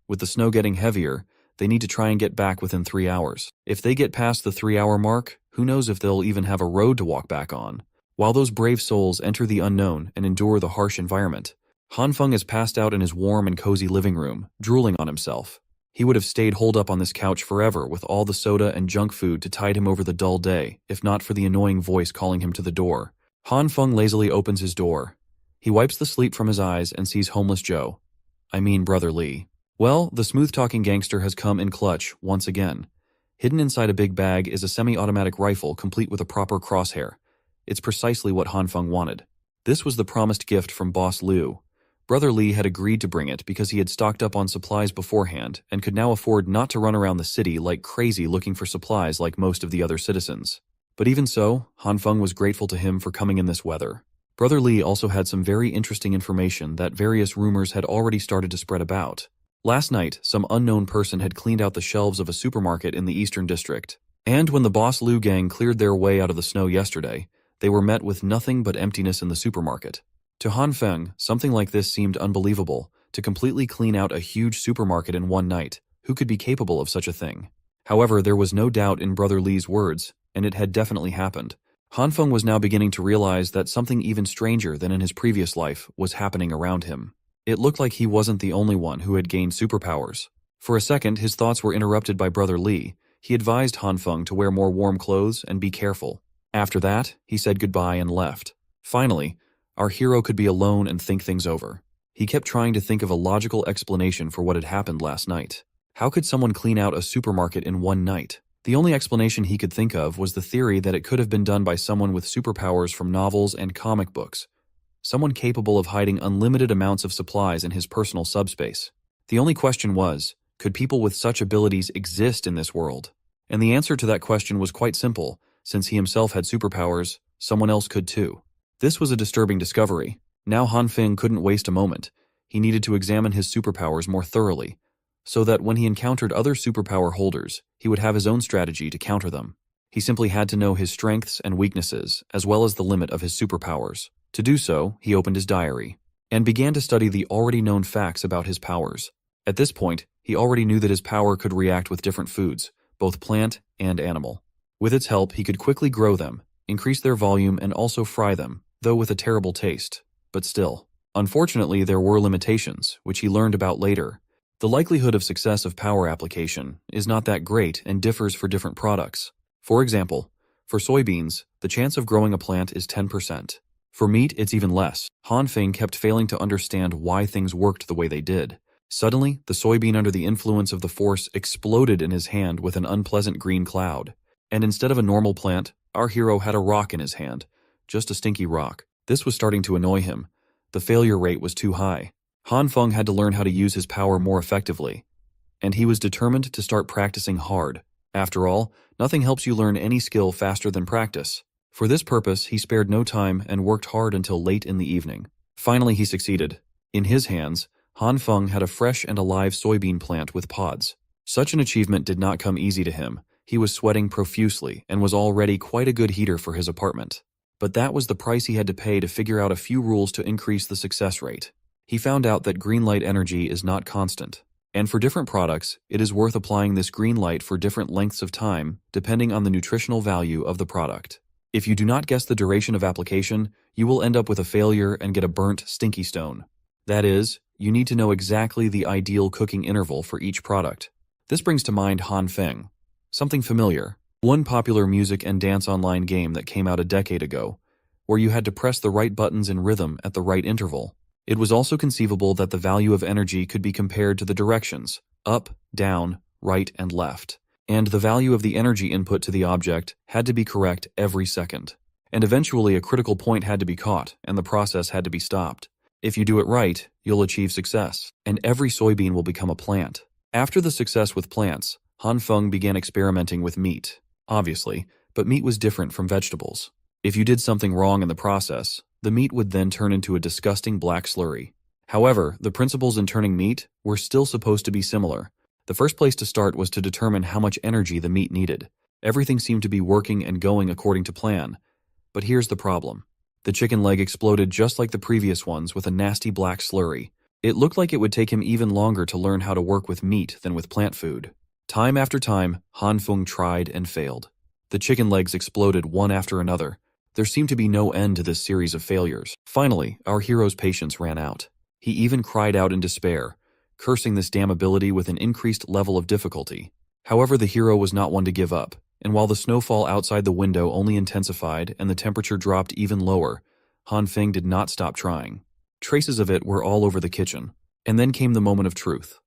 With the snow getting heavier, they need to try and get back within 3 hours. If they get past the 3-hour mark, who knows if they'll even have a road to walk back on. While those brave souls enter the unknown and endure the harsh environment, Han Feng is passed out in his warm and cozy living room, drooling on himself. He would have stayed holed up on this couch forever with all the soda and junk food to tide him over the dull day, if not for the annoying voice calling him to the door. Han Feng lazily opens his door. He wipes the sleep from his eyes and sees homeless Joe. I mean Brother Lee. Well, the smooth-talking gangster has come in clutch once again. Hidden inside a big bag is a semi-automatic rifle complete with a proper crosshair. It's precisely what Han Feng wanted. This was the promised gift from Boss Liu. Brother Lee had agreed to bring it because he had stocked up on supplies beforehand and could now afford not to run around the city like crazy looking for supplies like most of the other citizens. But even so, Han Feng was grateful to him for coming in this weather. Brother Lee also had some very interesting information that various rumors had already started to spread about. Last night, some unknown person had cleaned out the shelves of a supermarket in the Eastern District. And when the Boss Liu gang cleared their way out of the snow yesterday, they were met with nothing but emptiness in the supermarket. To Han Feng, something like this seemed unbelievable, to completely clean out a huge supermarket in one night. Who could be capable of such a thing? However, there was no doubt in Brother Lee's words, and it had definitely happened. Han Feng was now beginning to realize that something even stranger than in his previous life was happening around him. It looked like he wasn't the only one who had gained superpowers. For a second, his thoughts were interrupted by Brother Lee. He advised Han Feng to wear more warm clothes and be careful. After that, he said goodbye and left. Finally, our hero could be alone and think things over. He kept trying to think of a logical explanation for what had happened last night. How could someone clean out a supermarket in one night? The only explanation he could think of was the theory that it could have been done by someone with superpowers from novels and comic books. Someone capable of hiding unlimited amounts of supplies in his personal subspace. The only question was, could people with such abilities exist in this world? And the answer to that question was quite simple. Since he himself had superpowers, someone else could too. This was a disturbing discovery. Now Han Feng couldn't waste a moment. He needed to examine his superpowers more thoroughly, so that when he encountered other superpower holders, he would have his own strategy to counter them. He simply had to know his strengths and weaknesses, as well as the limit of his superpowers. To do so, he opened his diary, and began to study the already known facts about his powers. At this point, he already knew that his power could react with different foods, both plant and animal. With its help, he could quickly grow them, increase their volume, and also fry them, though with a terrible taste. But still. Unfortunately, there were limitations, which he learned about later. The likelihood of success of power application is not that great and differs for different products. For example, for soybeans, the chance of growing a plant is 10%. For meat, it's even less. Han Feng kept failing to understand why things worked the way they did. Suddenly, the soybean under the influence of the force exploded in his hand with an unpleasant green cloud. And instead of a normal plant, our hero had a rock in his hand. Just a stinky rock. This was starting to annoy him. The failure rate was too high. Han Feng had to learn how to use his power more effectively. And he was determined to start practicing hard. After all, nothing helps you learn any skill faster than practice. For this purpose, he spared no time and worked hard until late in the evening. Finally, he succeeded. In his hands, Han Feng had a fresh and alive soybean plant with pods. Such an achievement did not come easy to him. He was sweating profusely and was already quite a good heater for his apartment. But that was the price he had to pay to figure out a few rules to increase the success rate. He found out that green light energy is not constant. And for different products, it is worth applying this green light for different lengths of time, depending on the nutritional value of the product. If you do not guess the duration of application, you will end up with a failure and get a burnt, stinky stone. That is, you need to know exactly the ideal cooking interval for each product. This brings to mind Han Feng. Something familiar. One popular music and dance online game that came out a decade ago, where you had to press the right buttons in rhythm at the right interval. It was also conceivable that the value of energy could be compared to the directions, up, down, right, and left. And the value of the energy input to the object had to be correct every second. And eventually a critical point had to be caught, and the process had to be stopped. If you do it right, you'll achieve success, and every soybean will become a plant. After the success with plants, Han Feng began experimenting with meat. obviously, but meat was different from vegetables. If you did something wrong in the process, the meat would then turn into a disgusting black slurry. However, the principles in turning meat were still supposed to be similar. The first place to start was to determine how much energy the meat needed. Everything seemed to be working and going according to plan. But here's the problem. The chicken leg exploded just like the previous ones with a nasty black slurry. It looked like it would take him even longer to learn how to work with meat than with plant food. Time after time, Han Feng tried and failed. The chicken legs exploded one after another. There seemed to be no end to this series of failures. Finally, our hero's patience ran out. He even cried out in despair, cursing this damn ability with an increased level of difficulty. However, the hero was not one to give up, and while the snowfall outside the window only intensified and the temperature dropped even lower, Han Feng did not stop trying. Traces of it were all over the kitchen. And then came the moment of truth.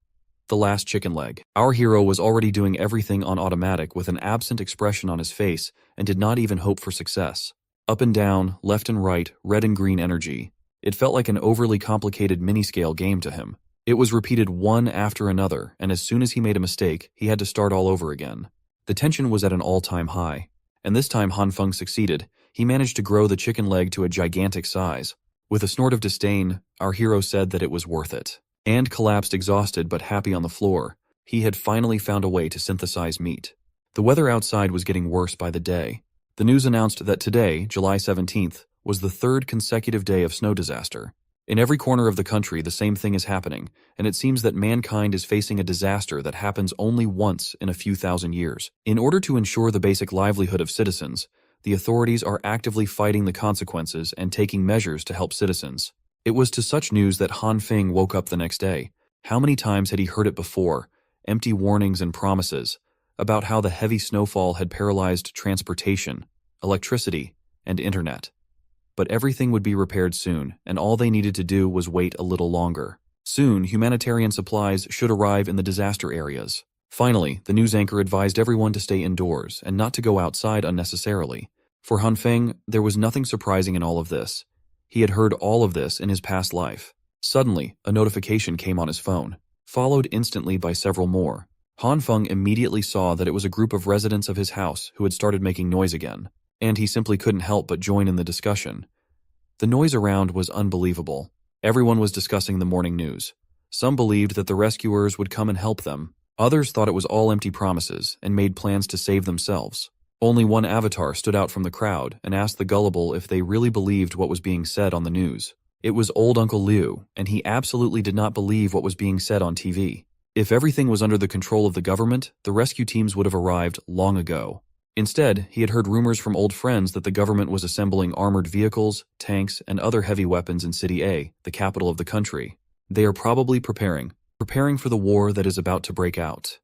The last chicken leg. Our hero was already doing everything on automatic with an absent expression on his face and did not even hope for success. Up and down, left and right, red and green energy. It felt like an overly complicated mini-scale game to him. It was repeated one after another, and as soon as he made a mistake, he had to start all over again. The tension was at an all-time high, and this time Han Feng succeeded. He managed to grow the chicken leg to a gigantic size. With a snort of disdain, our hero said that it was worth it, and collapsed exhausted but happy on the floor. He had finally found a way to synthesize meat. The weather outside was getting worse by the day. The news announced that today, July 17th, was the third consecutive day of snow disaster. In every corner of the country, the same thing is happening, and it seems that mankind is facing a disaster that happens only once in a few thousand years. In order to ensure the basic livelihood of citizens, the authorities are actively fighting the consequences and taking measures to help citizens. It was to such news that Han Feng woke up the next day. How many times had he heard it before? Empty warnings and promises about how the heavy snowfall had paralyzed transportation, electricity, and internet. But everything would be repaired soon, and all they needed to do was wait a little longer. Soon, humanitarian supplies should arrive in the disaster areas. Finally, the news anchor advised everyone to stay indoors and not to go outside unnecessarily. For Han Feng, there was nothing surprising in all of this. He had heard all of this in his past life. Suddenly, a notification came on his phone, followed instantly by several more. Han Feng immediately saw that it was a group of residents of his house who had started making noise again, and he simply couldn't help but join in the discussion. The noise around was unbelievable. Everyone was discussing the morning news. Some believed that the rescuers would come and help them. Others thought it was all empty promises and made plans to save themselves. Only one avatar stood out from the crowd and asked the gullible if they really believed what was being said on the news. It was old Uncle Liu, and he absolutely did not believe what was being said on TV. If everything was under the control of the government, the rescue teams would have arrived long ago. Instead, he had heard rumors from old friends that the government was assembling armored vehicles, tanks, and other heavy weapons in City A, the capital of the country. They are probably preparing for the war that is about to break out.